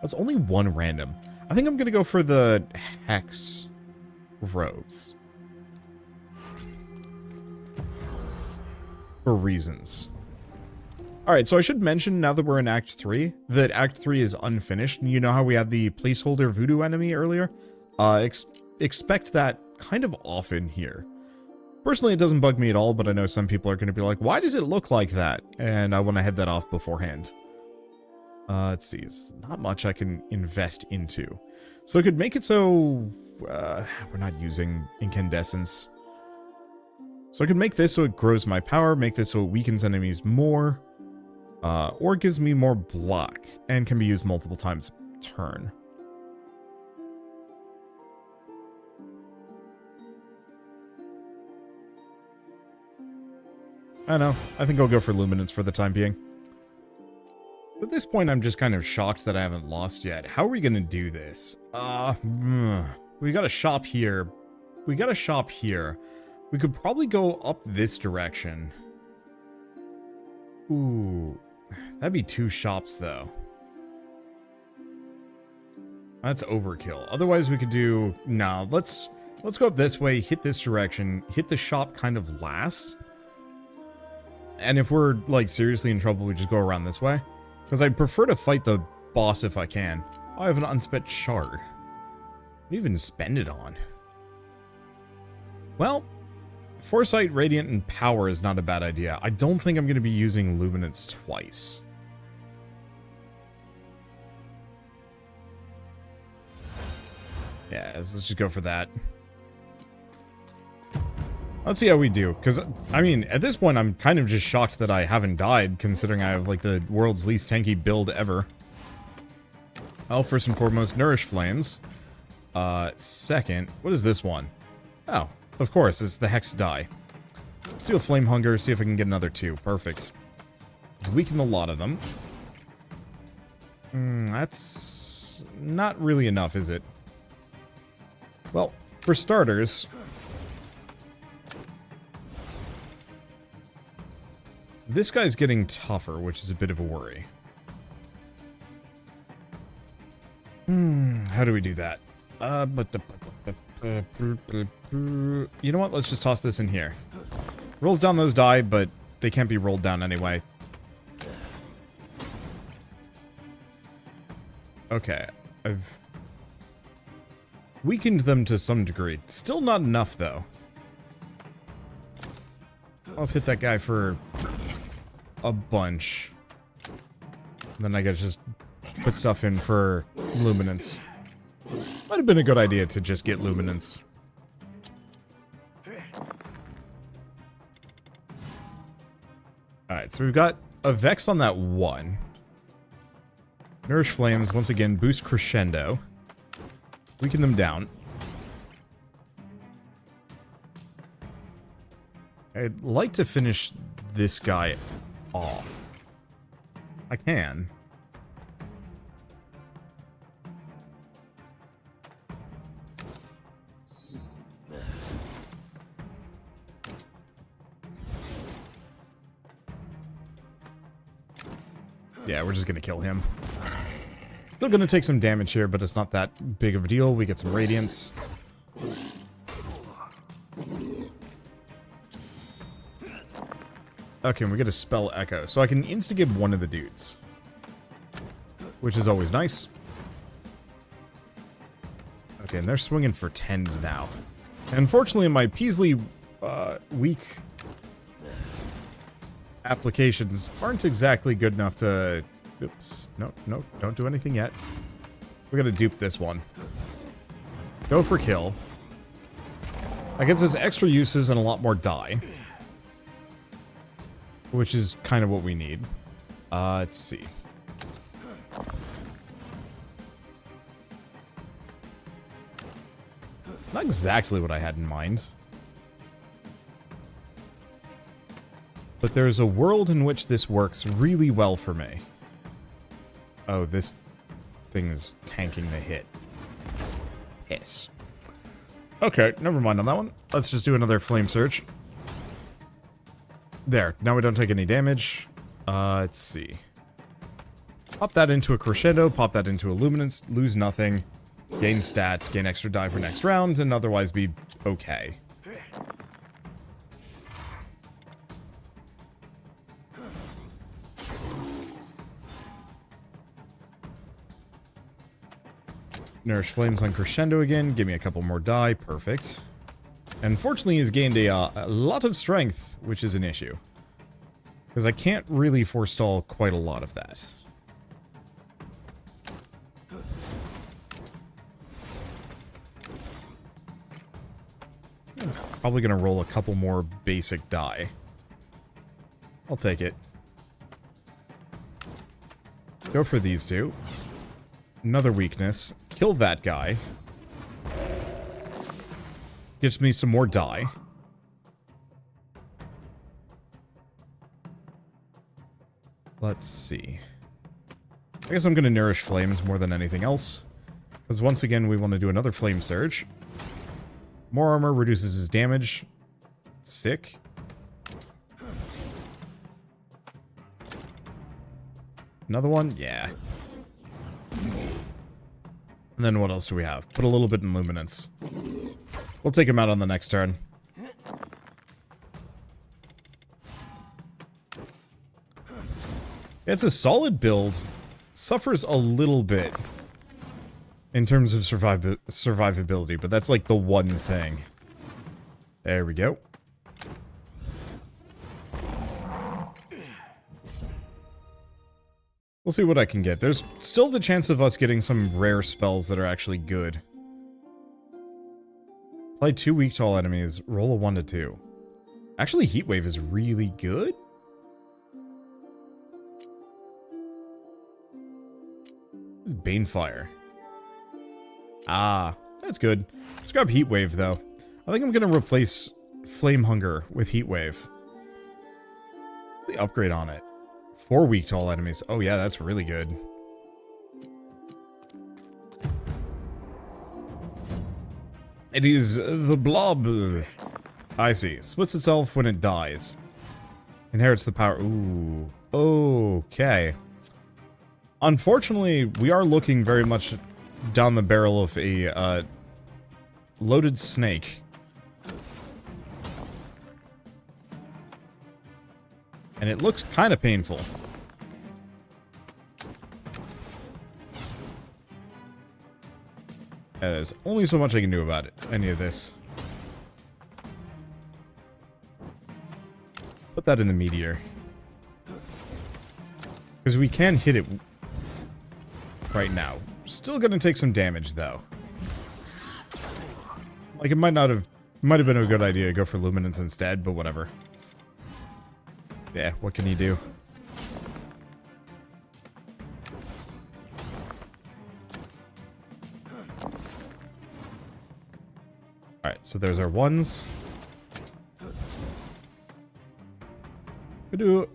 That's only one random. I think I'm going to go for the Hex Robes. For reasons. Alright, so I should mention, now that we're in Act 3, that Act 3 is unfinished. You know how we had the placeholder voodoo enemy earlier? Expect that kind of often here. Personally, it doesn't bug me at all, but I know some people are going to be like, why does it look like that? And I want to head that off beforehand. Let's see, it's not much I can invest into. So I could make it so... we're not using incandescence. So I could make this so it grows my power, make this so it weakens enemies more, or gives me more block, and can be used multiple times a turn. I know, I think I'll go for Luminance for the time being. At this point, I'm just kind of shocked that I haven't lost yet. How are we gonna do this? We got a shop here. We got a shop here. We could probably go up this direction. Ooh, that'd be 2 shops, though. That's overkill. Otherwise, we could do... No, let's go up this way, hit this direction, hit the shop kind of last. And if we're, like, seriously in trouble, we just go around this way. Because I'd prefer to fight the boss if I can. Oh, I have an unspent shard. What do you even spend it on? Well... Foresight, Radiant, and Power is not a bad idea. I don't think I'm going to be using Luminance twice. Yeah, let's just go for that. Let's see how we do, because, I mean, at this point, I'm kind of just shocked that I haven't died, considering I have, like, the world's least tanky build ever. Well, first and foremost, Nourish Flames. Second, what is this one? Oh. Of course, it's the Hex die. Steal Flame Hunger, see if I can get another 2. Perfect. Weaken a lot of them. That's not really enough, is it? Well, for starters... This guy's getting tougher, which is a bit of a worry. How do we do that? You know what? Let's just toss this in here. Rolls down those die, but they can't be rolled down anyway. Okay. I've weakened them to some degree. Still not enough, though. Let's hit that guy for a bunch. Then I guess just put stuff in for Luminance. Might have been a good idea to just get Luminance. Alright, so we've got a Vex on that one. Nourish Flames, once again, boost Crescendo. Weaken them down. I'd like to finish this guy off. I can. Yeah, we're just gonna kill him. Still gonna take some damage here, but it's not that big of a deal. We get some Radiance. Okay, and we get a Spell Echo. So I can insta-give one of the dudes. Which is always nice. Okay, and they're swinging for 10s now. And unfortunately, my Peasley weak applications aren't exactly good enough to... Oops. No, don't do anything yet. We gotta dupe this one. Go for kill. I guess there's extra uses and a lot more die. Which is kind of what we need. Let's see. Not exactly what I had in mind. But there's a world in which this works really well for me. Oh, this thing is tanking the hit. Piss. Okay, never mind on that one. Let's just do another flame surge. There, now we don't take any damage. Let's see. Pop that into a crescendo, pop that into a luminance, lose nothing, gain stats, gain extra die for next round, and otherwise be okay. Nourish Flames on Crescendo again. Give me a couple more die. Perfect. Unfortunately, he's gained a lot of strength, which is an issue. Because I can't really forestall quite a lot of that. Probably going to roll a couple more basic die. I'll take it. Go for these two. Another weakness. Kill that guy. Gives me some more die. Let's see. I guess I'm going to Nourish Flames more than anything else. Because once again, we want to do another Flame Surge. More armor reduces his damage. Sick. Another one? Yeah. And then what else do we have? Put a little bit in Luminance. We'll take him out on the next turn. It's a solid build. Suffers a little bit in terms of survivability, but that's like the one thing. There we go. We'll see what I can get. There's still the chance of us getting some rare spells that are actually good. Play 2 weak to all enemies, roll a 1 to 2. Actually, Heatwave is really good? This is Banefire. Ah, that's good. Let's grab Heatwave, though. I think I'm going to replace Flame Hunger with Heatwave. What's the upgrade on it? 4 weak to all enemies. Oh yeah, that's really good. It is the blob. I see. Splits itself when it dies. Inherits the power. Ooh. Okay. Unfortunately, we are looking very much down the barrel of a loaded snake. And it looks kind of painful. There's only so much I can do about it. Any of this. Put that in the meteor. Because we can hit it right now. Still gonna take some damage, though. Like, it might have been a good idea to go for Luminance instead, but whatever. Yeah, what can you do? Alright, so there's our ones. We do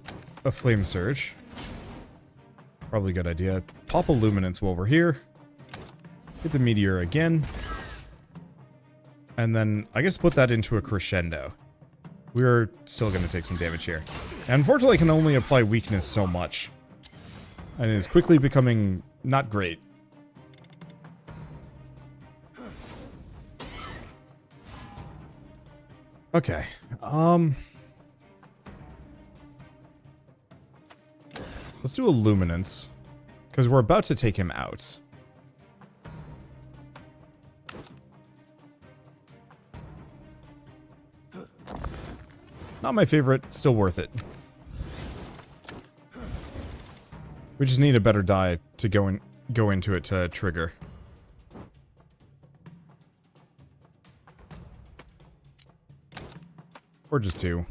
a Flame Surge. Probably a good idea. Pop a Luminance while we're here. Hit the Meteor again. And then, I guess put that into a Crescendo. We're still going to take some damage here. And unfortunately, I can only apply weakness so much. And it is quickly becoming not great. Okay. Let's do a Luminance. Because we're about to take him out. Not my favorite, still worth it. We just need a better die to go into it to trigger. Or just 2.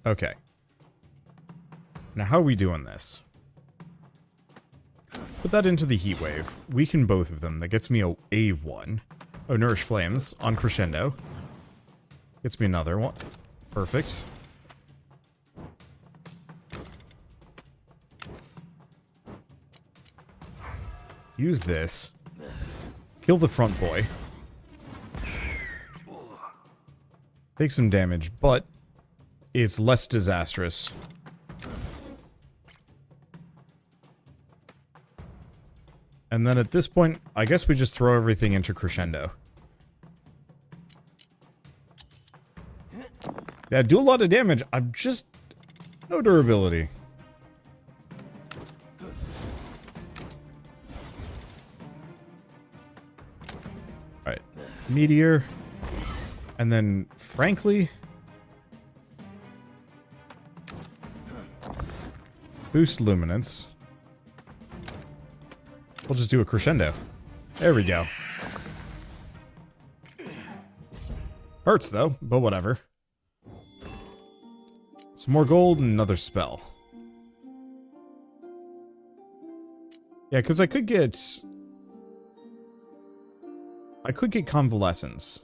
Okay. Now how are we doing this? Put that into the heat wave. Weaken both of them. That gets me a 1. Oh, Nourish Flames on Crescendo. Gets me another one. Perfect. Use this. Kill the front boy. Take some damage, but it's less disastrous. And then at this point, I guess we just throw everything into Crescendo. Yeah, do a lot of damage. I'm just... no durability. Alright. Meteor. And then, frankly... boost Luminance. We'll just do a Crescendo. There we go. Hurts, though, but whatever. Some more gold and another spell. Yeah, because I could get Convalescence.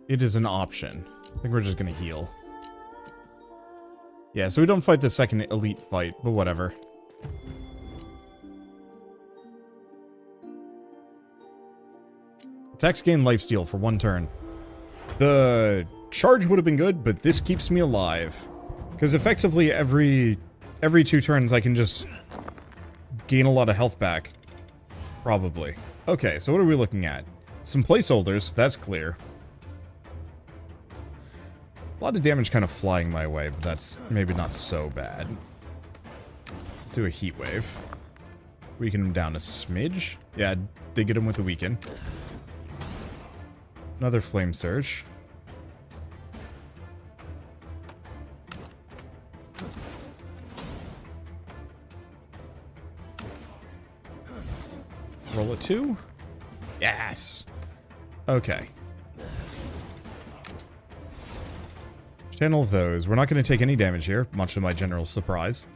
It is an option. I think we're just gonna heal. Yeah, so we don't fight the second elite fight, but whatever. Attacks gain lifesteal for 1 turn. The charge would have been good, but this keeps me alive. Because effectively every 2 turns I can just gain a lot of health back. Probably. Okay, so what are we looking at? Some placeholders, that's clear. A lot of damage kind of flying my way, but that's maybe not so bad. Let's do a heat wave. Weaken him down a smidge. Yeah, they get him with a weaken. Another flame surge. Roll a 2. Yes. Okay. Channel those. We're not going to take any damage here, much to my general surprise.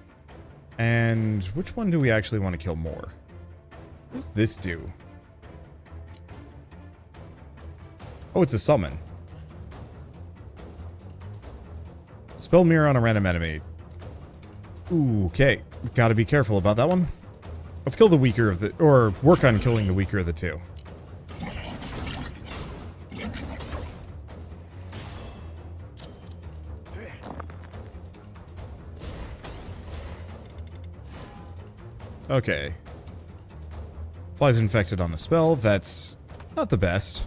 And which one do we actually want to kill more? What does this do? Oh, it's a summon. Spell mirror on a random enemy. Ooh, okay. Gotta be careful about that one. Let's kill the weaker of the... or work on killing the weaker of the 2. Okay. Applies infected on the spell. That's not the best.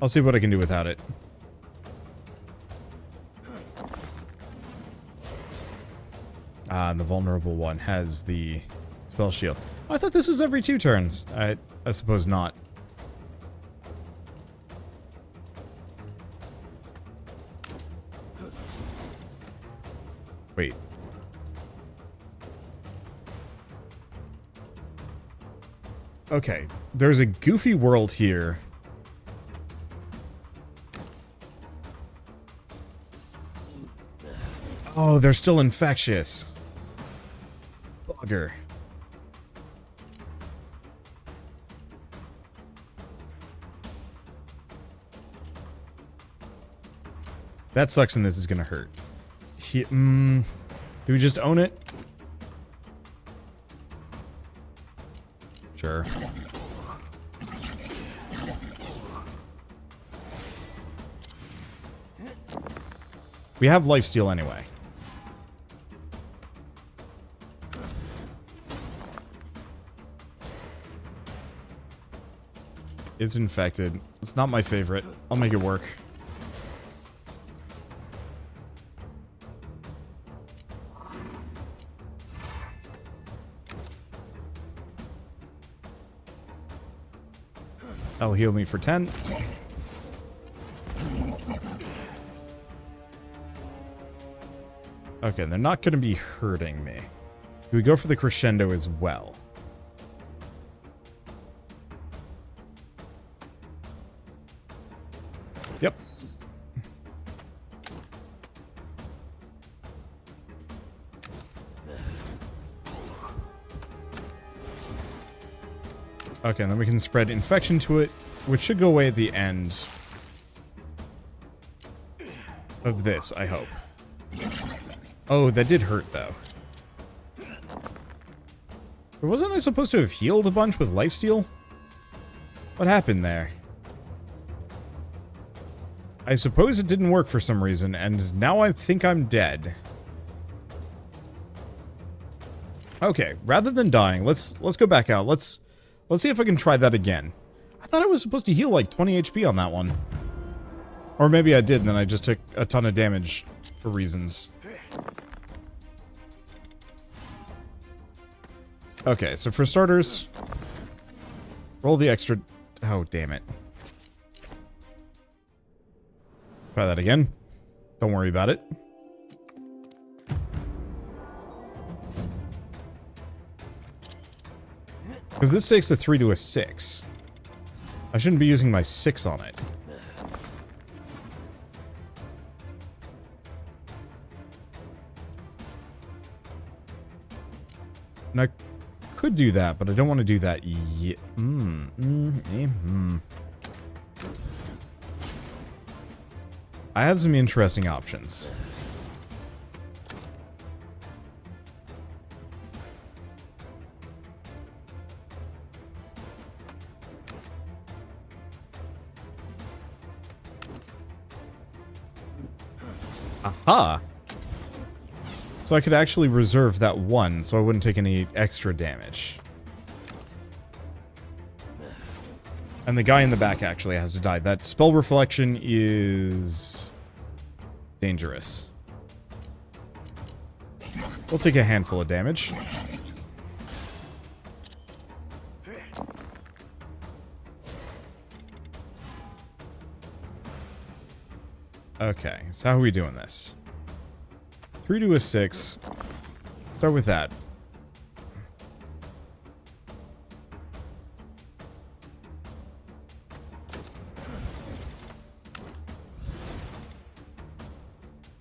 I'll see what I can do without it. Ah, and the vulnerable one has the spell shield. I thought this was every 2 turns. I suppose not. Wait. Okay, there's a goofy world here. Oh, they're still infectious. Bugger. That sucks and this is gonna hurt. Do we just own it? Sure. We have lifesteal anyway. It's infected. It's not my favorite. I'll make it work. That'll heal me for 10. Okay, they're not going to be hurting me. Do we go for the crescendo as well? Yep. Okay, and then we can spread infection to it, which should go away at the end of this, I hope. Oh, that did hurt, though. But wasn't I supposed to have healed a bunch with lifesteal? What happened there? I suppose it didn't work for some reason, and now I think I'm dead. Okay, rather than dying, let's go back out. Let's see if I can try that again. I thought I was supposed to heal like 20 HP on that one. Or maybe I did, and then I just took a ton of damage for reasons. Okay, so for starters, roll the extra... Oh, damn it. Try that again. Don't worry about it. Because this takes a 3 to a 6. I shouldn't be using my 6 on it. And I could do that, but I don't want to do that yet. I have some interesting options. Aha! So I could actually reserve that one, so I wouldn't take any extra damage. And the guy in the back actually has to die. That spell reflection is... dangerous. We'll take a handful of damage. Okay, so how are we doing this? 3 to a 6. Start with that.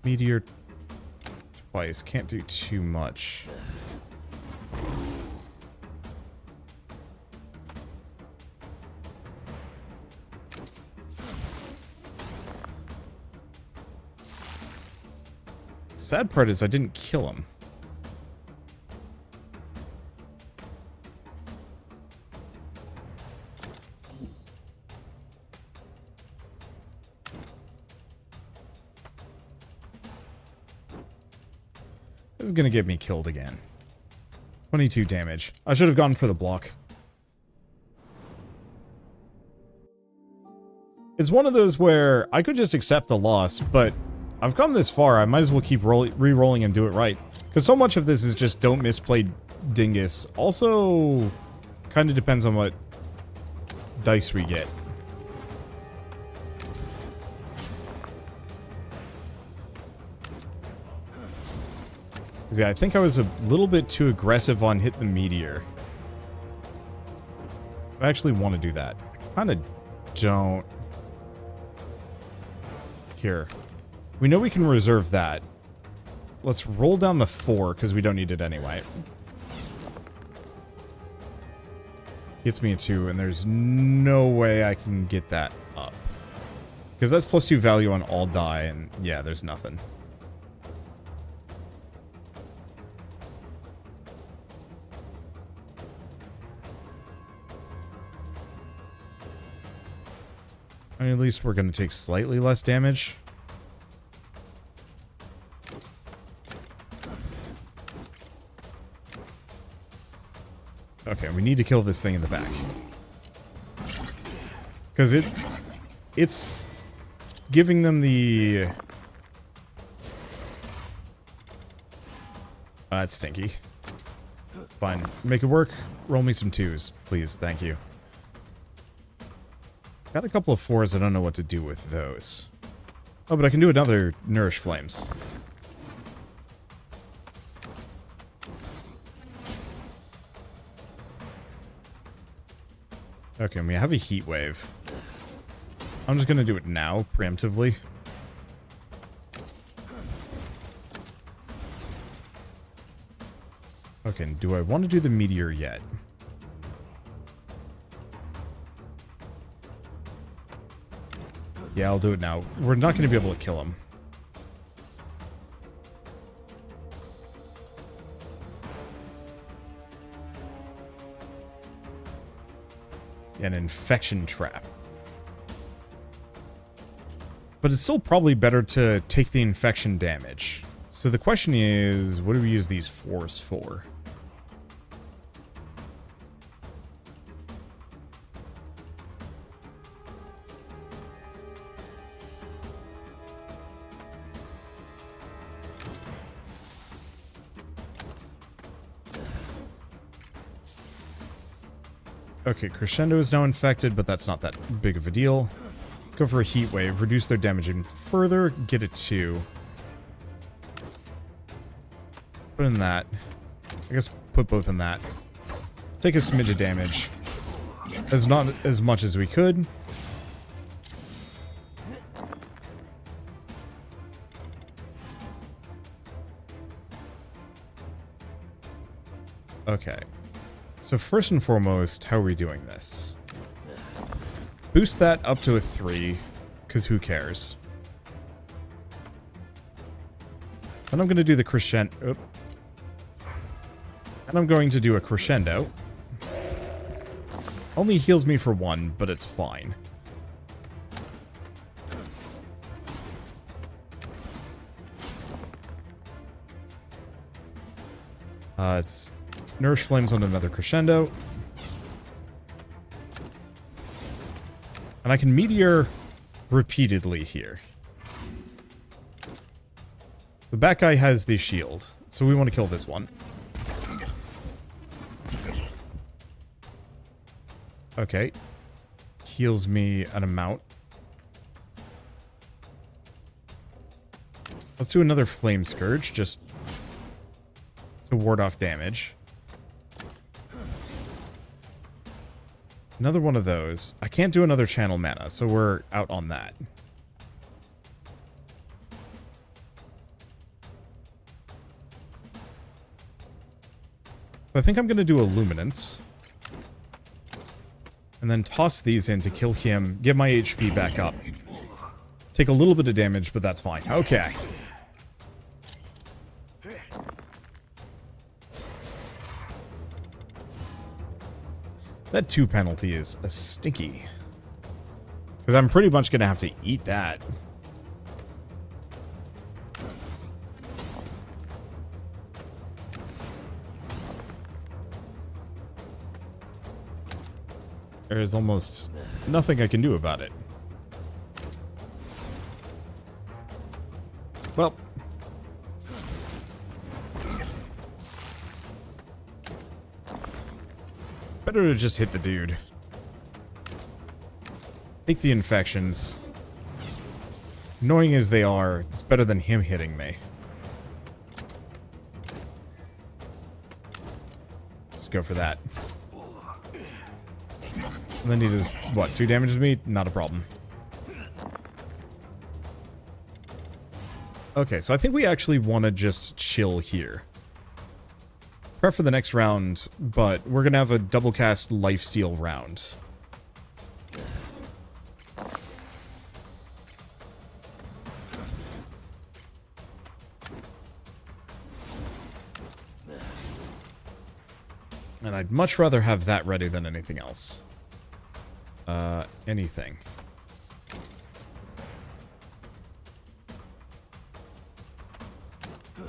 Meteor twice. Can't do too much. Sad part is I didn't kill him. This is gonna get me killed again. 22 damage. I should have gone for the block. It's one of those where I could just accept the loss, but I've come this far, I might as well keep re-rolling and do it right. Because so much of this is just don't misplay Dingus. Also, kind of depends on what dice we get. Yeah, I think I was a little bit too aggressive on hit the meteor. I actually want to do that. I kind of don't. Here. We know we can reserve that. Let's roll down the 4, because we don't need it anyway. Gets me a 2, and there's no way I can get that up. Because that's +2 value on all die, and yeah, there's nothing. I mean, at least we're going to take slightly less damage. Okay, we need to kill this thing in the back. Because it's giving them the... That's stinky. Fine. Make it work. Roll me some 2s, please. Thank you. Got a couple of 4s. I don't know what to do with those. Oh, but I can do another Nourish Flames. Okay, and we have a heat wave. I'm just gonna do it now, preemptively. Okay, do I want to do the meteor yet? Yeah, I'll do it now. We're not going to be able to kill him. An infection trap. But it's still probably better to take the infection damage. So the question is, what do we use these fours for? Okay, Crescendo is now infected, but that's not that big of a deal. Go for a heat wave, reduce their damage even further, get a 2. Put in that. I guess put both in that. Take a smidge of damage. Not as much as we could. Okay. So first and foremost, how are we doing this? Boost that up to a 3, because who cares? And I'm going to do the crescendo. And I'm going to do a crescendo. Only heals me for 1, but it's fine. It's Nourish Flames on another crescendo. And I can meteor repeatedly here. The back guy has the shield, so we want to kill this one. Okay. Heals me an amount. Let's do another Flame Scourge, just to ward off damage. Another one of those. I can't do another channel mana, so we're out on that. So I think I'm going to do a Luminance. And then toss these in to kill him, get my HP back up. Take a little bit of damage, but that's fine. Okay. That 2 penalty is a stinky. Because I'm pretty much going to have to eat that. There is almost nothing I can do about it. Well. Better to just hit the dude. Take the infections. Annoying as they are, it's better than him hitting me. Let's go for that. And then he does, what, 2 damage to me? Not a problem. Okay, so I think we actually want to just chill here. Prep for the next round, but we're going to have a double cast lifesteal round. And I'd much rather have that ready than anything else. Anything.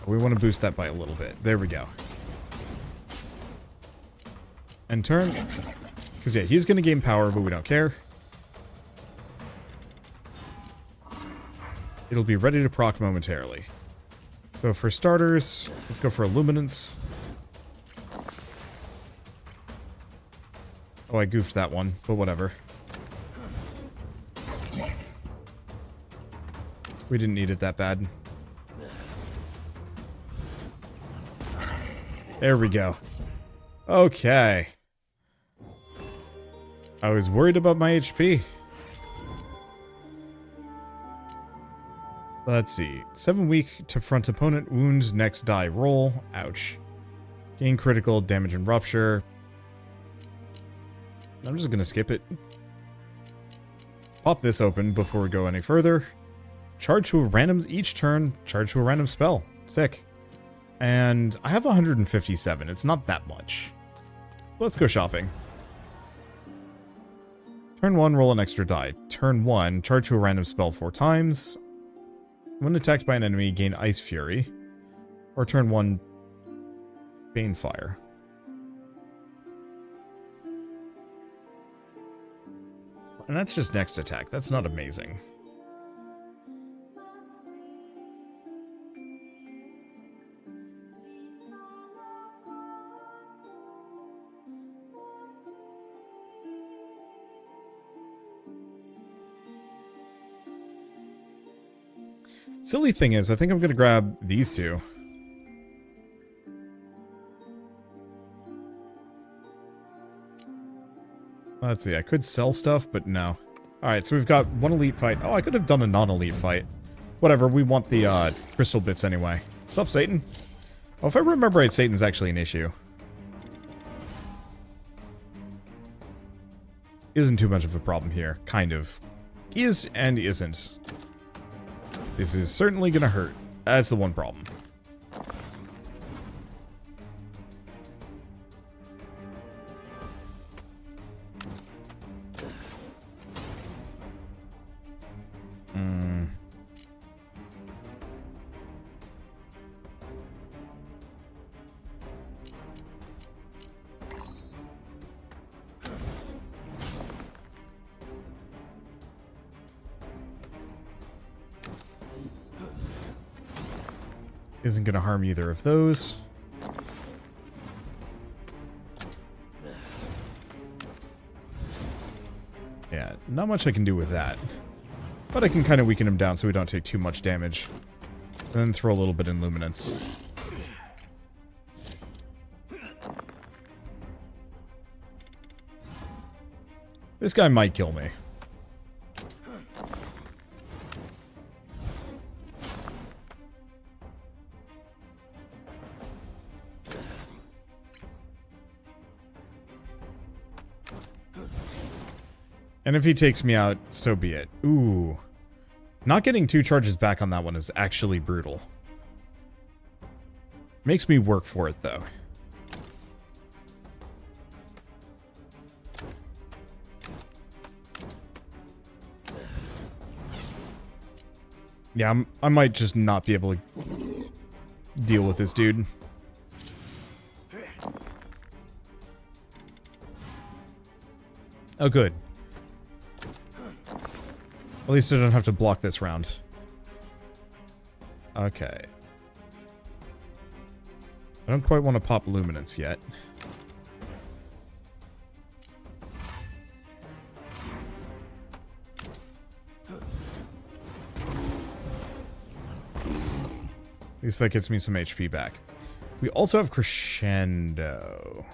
We want to boost that by a little bit. There we go. End turn. Because, yeah, he's going to gain power, but we don't care. It'll be ready to proc momentarily. So for starters, let's go for Illuminance. Oh, I goofed that one, but whatever. We didn't need it that bad. There we go. Okay. I was worried about my HP. Let's see. 7 weak to front opponent. Wound next die roll. Ouch. Gain critical damage and rupture. I'm just gonna skip it. Pop this open before we go any further. Charge to a random each turn. Charge to a random spell. Sick. And I have 157. It's not that much. Let's go shopping. Turn 1, roll an extra die. Turn 1, charge to a random spell 4 times. When attacked by an enemy, gain Ice Fury. Or turn 1, Bane Fire. And that's just next attack. That's not amazing. Silly thing is, I think I'm going to grab these two. Let's see, I could sell stuff, but no. Alright, so we've got one elite fight. Oh, I could have done a non-elite fight. Whatever, we want the crystal bits anyway. Sup, Satan? Oh, if I remember right, Satan's actually an issue. Isn't too much of a problem here. Kind of. Is and isn't. This is certainly gonna hurt. That's the one problem. Isn't going to harm either of those. Yeah, not much I can do with that. But I can kind of weaken him down so we don't take too much damage. Then throw a little bit in Luminance. This guy might kill me. And if he takes me out, so be it. Ooh. Not getting 2 charges back on that one is actually brutal. Makes me work for it, though. Yeah, I might just not be able to deal with this dude. Oh, good. At least I don't have to block this round. Okay. I don't quite want to pop Luminance yet. At least that gets me some HP back. We also have Crescendo.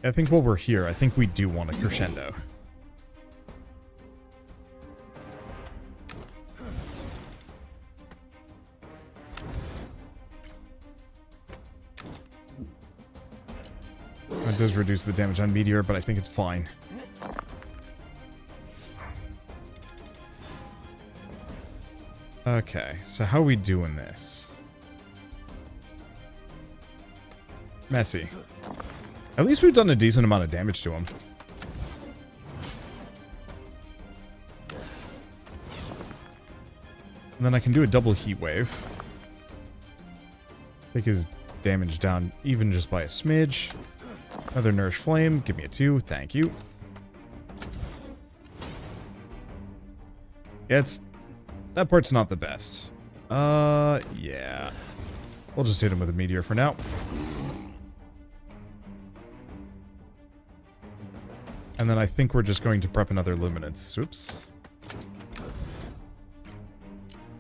I think while we're here, I think we do want a Crescendo. That does reduce the damage on Meteor, but I think it's fine. Okay, so how are we doing this? Messy. At least we've done a decent amount of damage to him. And then I can do a double heat wave. Take his damage down even just by a smidge. Another Nourish Flame. Give me a 2. Thank you. Yeah, that part's not the best. Yeah. We'll just hit him with a Meteor for now. And then I think we're just going to prep another Luminance. Oops.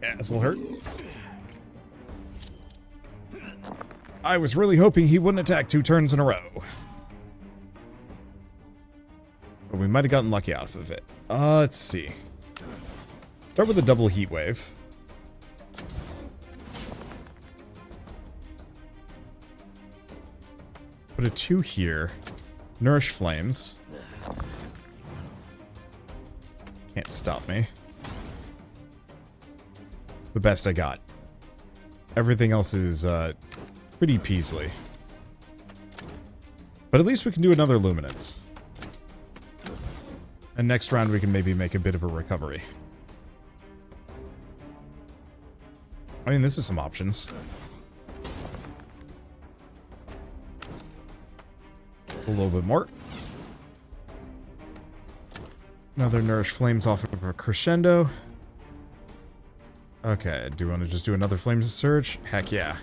Yeah, this'll hurt. I was really hoping he wouldn't attack 2 turns in a row. But we might have gotten lucky off of it. Let's see. Start with a double heat wave. Put a 2 here. Nourish flames. Can't stop me. The best I got. Everything else is pretty peasly. But at least we can do another luminance. And next round we can maybe make a bit of a recovery. I mean, this is some options. It's a little bit more. Another Nourish Flames off of a Crescendo. Okay, do you want to just do another Flame Surge? Heck yeah.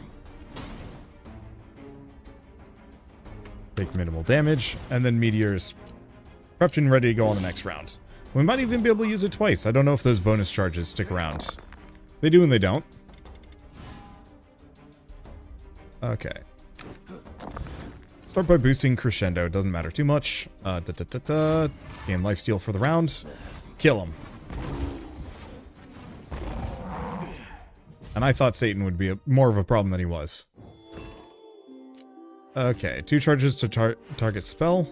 Take minimal damage, and then Meteors prepped and ready to go on the next round. We might even be able to use it twice. I don't know if those bonus charges stick around. They do and they don't. Okay. Start by boosting Crescendo. It doesn't matter too much. Gain lifesteal for the round. Kill him. And I thought Satan would be more of a problem than he was. Okay, 2 charges to target spell.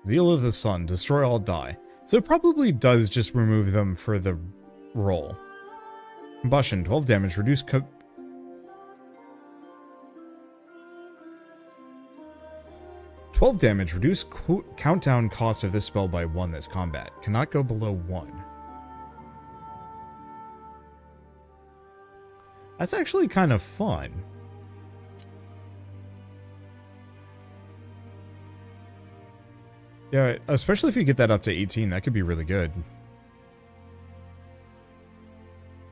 Zeal of the Sun. Destroy all die. So it probably does just remove them for the roll. Combustion. 12 damage. Reduce 12 damage. Reduce countdown cost of this spell by 1 this combat. Cannot go below 1. That's actually kind of fun. Yeah, especially if you get that up to 18, that could be really good. And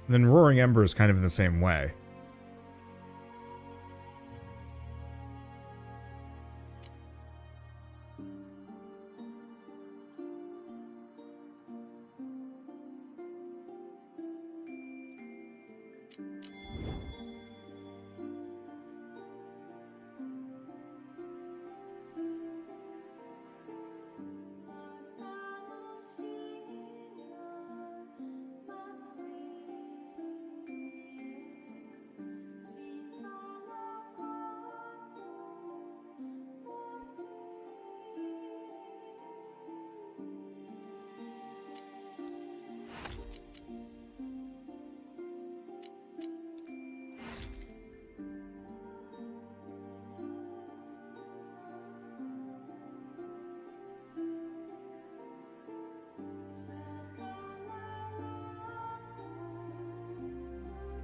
then Roaring Ember is kind of in the same way.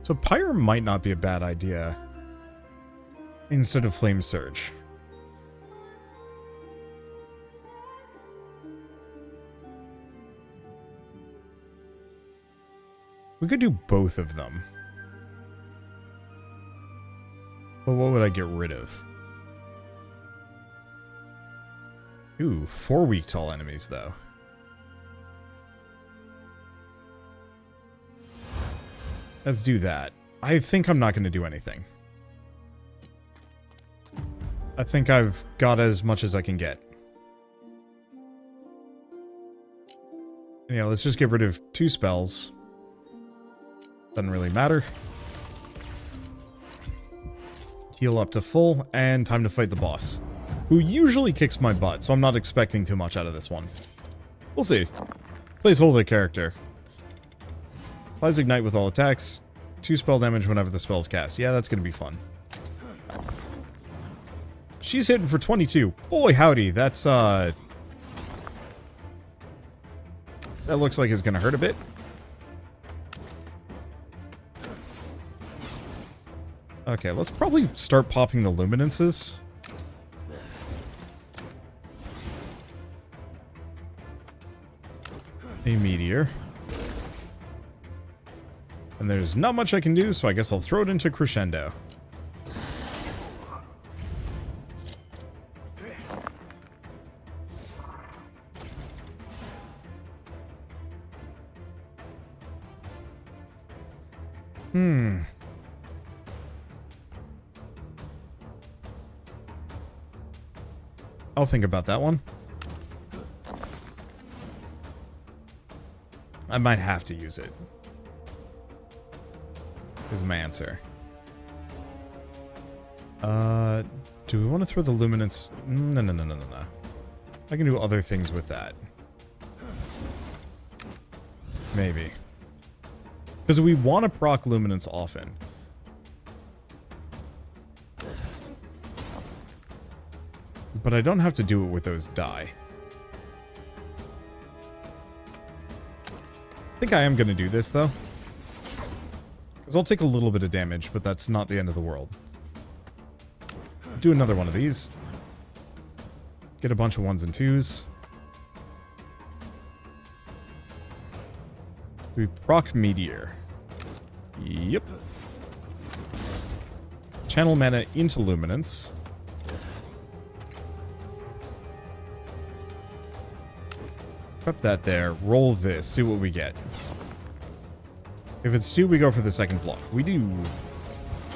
So Pyre might not be a bad idea instead of Flame Surge. We could do both of them. But what would I get rid of? Ooh, 4 weak tall enemies though. Let's do that. I think I'm not going to do anything. I think I've got as much as I can get. Yeah, let's just get rid of 2 spells. Doesn't really matter. Heal up to full, and time to fight the boss. Who usually kicks my butt, so I'm not expecting too much out of this one. We'll see. Placeholder character. Applies Ignite with all attacks. 2 spell damage whenever the spell's cast. Yeah, that's gonna be fun. She's hitting for 22. Boy howdy, that's that looks like it's gonna hurt a bit. Okay, let's probably start popping the luminances. A meteor. And there's not much I can do, so I guess I'll throw it into Crescendo. I'll think about that one. I might have to use it. Here's my answer. Do we want to throw the luminance? No. I can do other things with that. Maybe. Because we want to proc luminance often. But I don't have to do it with those die. I think I am going to do this, though. Because I'll take a little bit of damage, but that's not the end of the world. Do another one of these. Get a bunch of 1s and 2s. We proc Meteor. Yep. Channel mana into Luminance. Prep that there. Roll this. See what we get. If it's 2, we go for the second block. We do.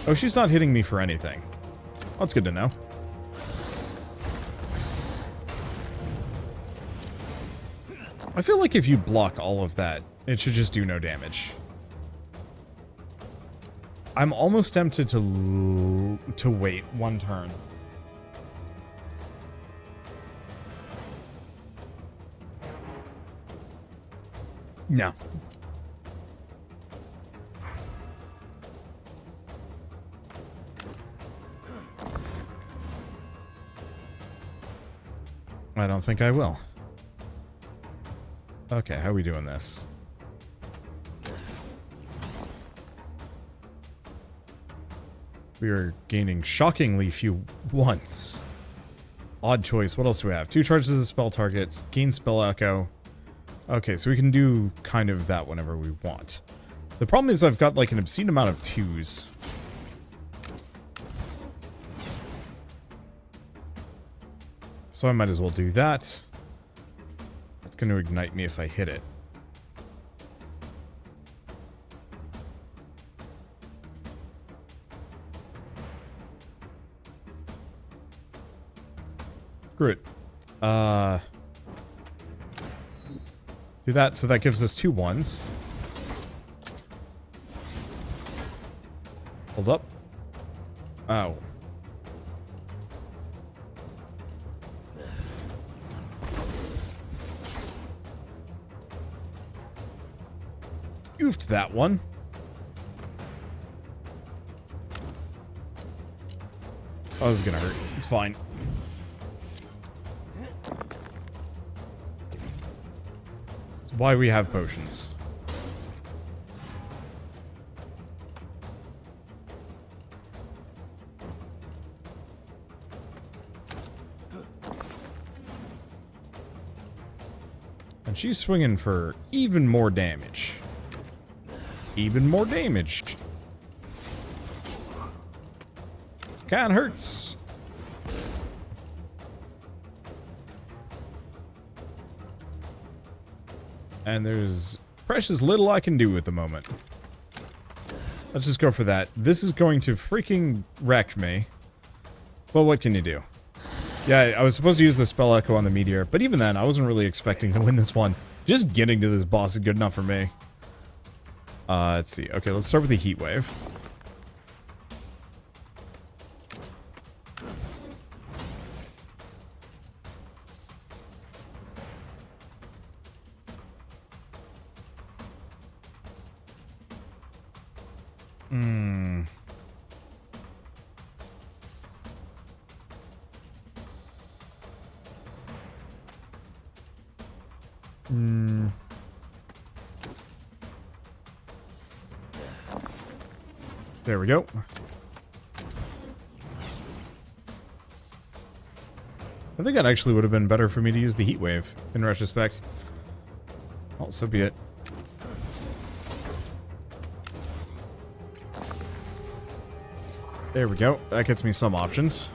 Oh, she's not hitting me for anything. That's good to know. I feel like if you block all of that, it should just do no damage. I'm almost tempted to wait one turn. No. I don't think I will. Okay, how are we doing this? We are gaining shockingly few ones. Odd choice. What else do we have? 2 charges of spell targets. Gain spell echo. Okay, so we can do kind of that whenever we want. The problem is I've got like an obscene amount of 2s. So I might as well do that. That's going to ignite me if I hit it. Screw it. Do that, so that gives us 2 1s. Hold up. Ow. Goofed that one. Oh, this is gonna hurt. It's fine. It's why we have potions. And she's swinging for even more damage. Even more damage. Kinda hurts. And there's precious little I can do at the moment. Let's just go for that. This is going to freaking wreck me. Well, what can you do? Yeah, I was supposed to use the spell echo on the meteor, but even then, I wasn't really expecting to win this one. Just getting to this boss is good enough for me. Let's see. Okay, let's start with the heat wave. There we go. I think that actually would have been better for me to use the heat wave, in retrospect. Well, so be it. There we go. That gets me some options.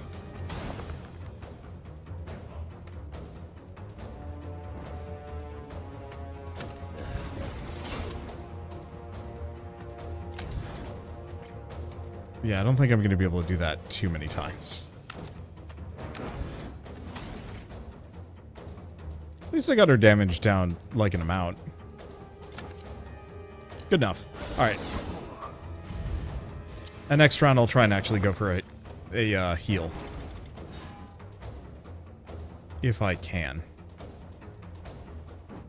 Yeah, I don't think I'm going to be able to do that too many times. least I got her damage down like an amount. Good enough. Alright. And next round I'll try and actually go for a heal. If I can.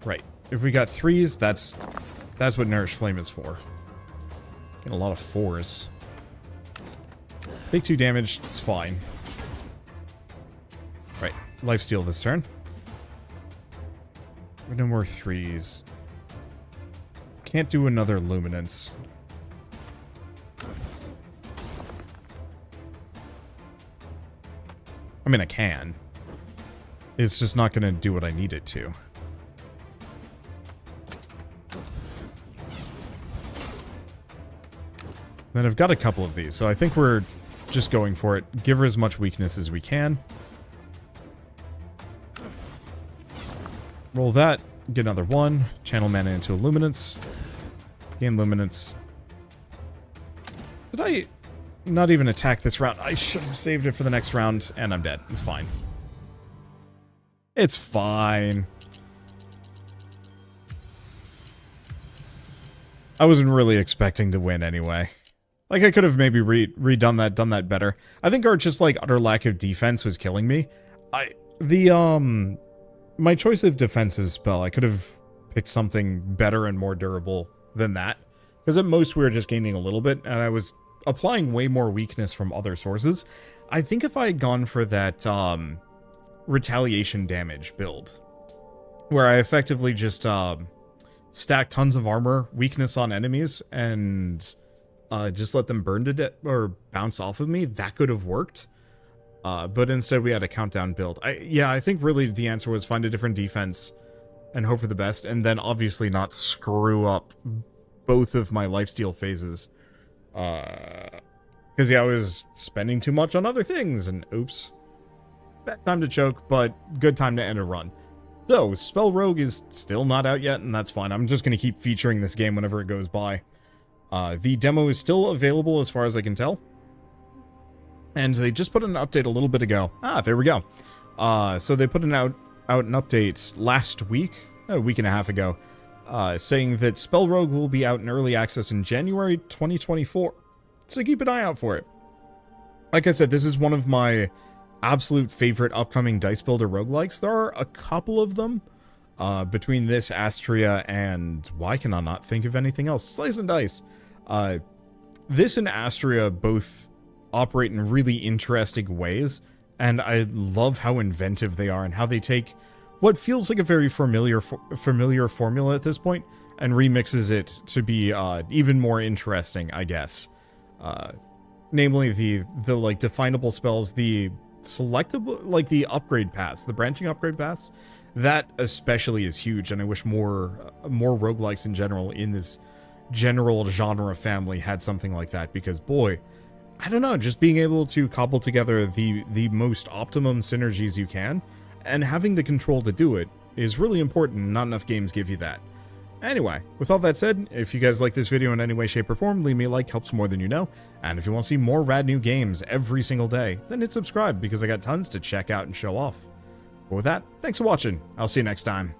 Right. If we got 3s, that's what Nourish Flame is for. Get a lot of 4s. Take 2 damage, it's fine. Right. Lifesteal this turn. No more 3s. Can't do another Luminance. I mean, I can. It's just not going to do what I need it to. Then I've got a couple of these, so I think we're just going for it. Give her as much weakness as we can. Roll that. Get another 1. Channel mana into Illuminance. Gain Luminance. Did I not even attack this round? I should have saved it for the next round, and I'm dead. It's fine. It's fine. I wasn't really expecting to win anyway. Like, I could have maybe redone that, done that better. I think our just, like, utter lack of defense was killing me. My choice of defensive spell, I could have picked something better and more durable than that. Because at most we were just gaining a little bit, and I was applying way more weakness from other sources. I think if I had gone for that, retaliation damage build, where I effectively just, stack tons of armor, weakness on enemies, and just let them burn to death or bounce off of me, that could have worked. But instead we had a countdown build. I think really the answer was find a different defense and hope for the best, and then obviously not screw up both of my lifesteal phases. Because I was spending too much on other things, and oops. Bad time to choke, but good time to end a run. So, SpellRogue is still not out yet, and that's fine. I'm just going to keep featuring this game whenever it goes by. The demo is still available as far as I can tell. And they just put an update a little bit ago. Ah, there we go. So they put out an update last week, a week and a half ago, saying that SpellRogue will be out in early access in January 2024. So keep an eye out for it. Like I said, this is one of my absolute favorite upcoming Dicebuilder roguelikes. There are a couple of them between this, Astria, and why can I not think of anything else? Slice and Dice. This and Astria both operate in really interesting ways, and I love how inventive they are and how they take what feels like a very familiar formula at this point and remixes it to be even more interesting, I guess. Namely the like definable spells, the selectable, like the upgrade paths, the branching upgrade paths. That especially is huge, and I wish more roguelikes in general in this general genre family had something like that, because boy, I don't know, just being able to cobble together the most optimum synergies you can, and having the control to do it, is really important. Not enough games give you that. Anyway, with all that said, if you guys like this video in any way, shape, or form, leave me a like, helps more than you know. And if you want to see more rad new games every single day, then hit subscribe, because I got tons to check out and show off. But with that, thanks for watching. I'll see you next time.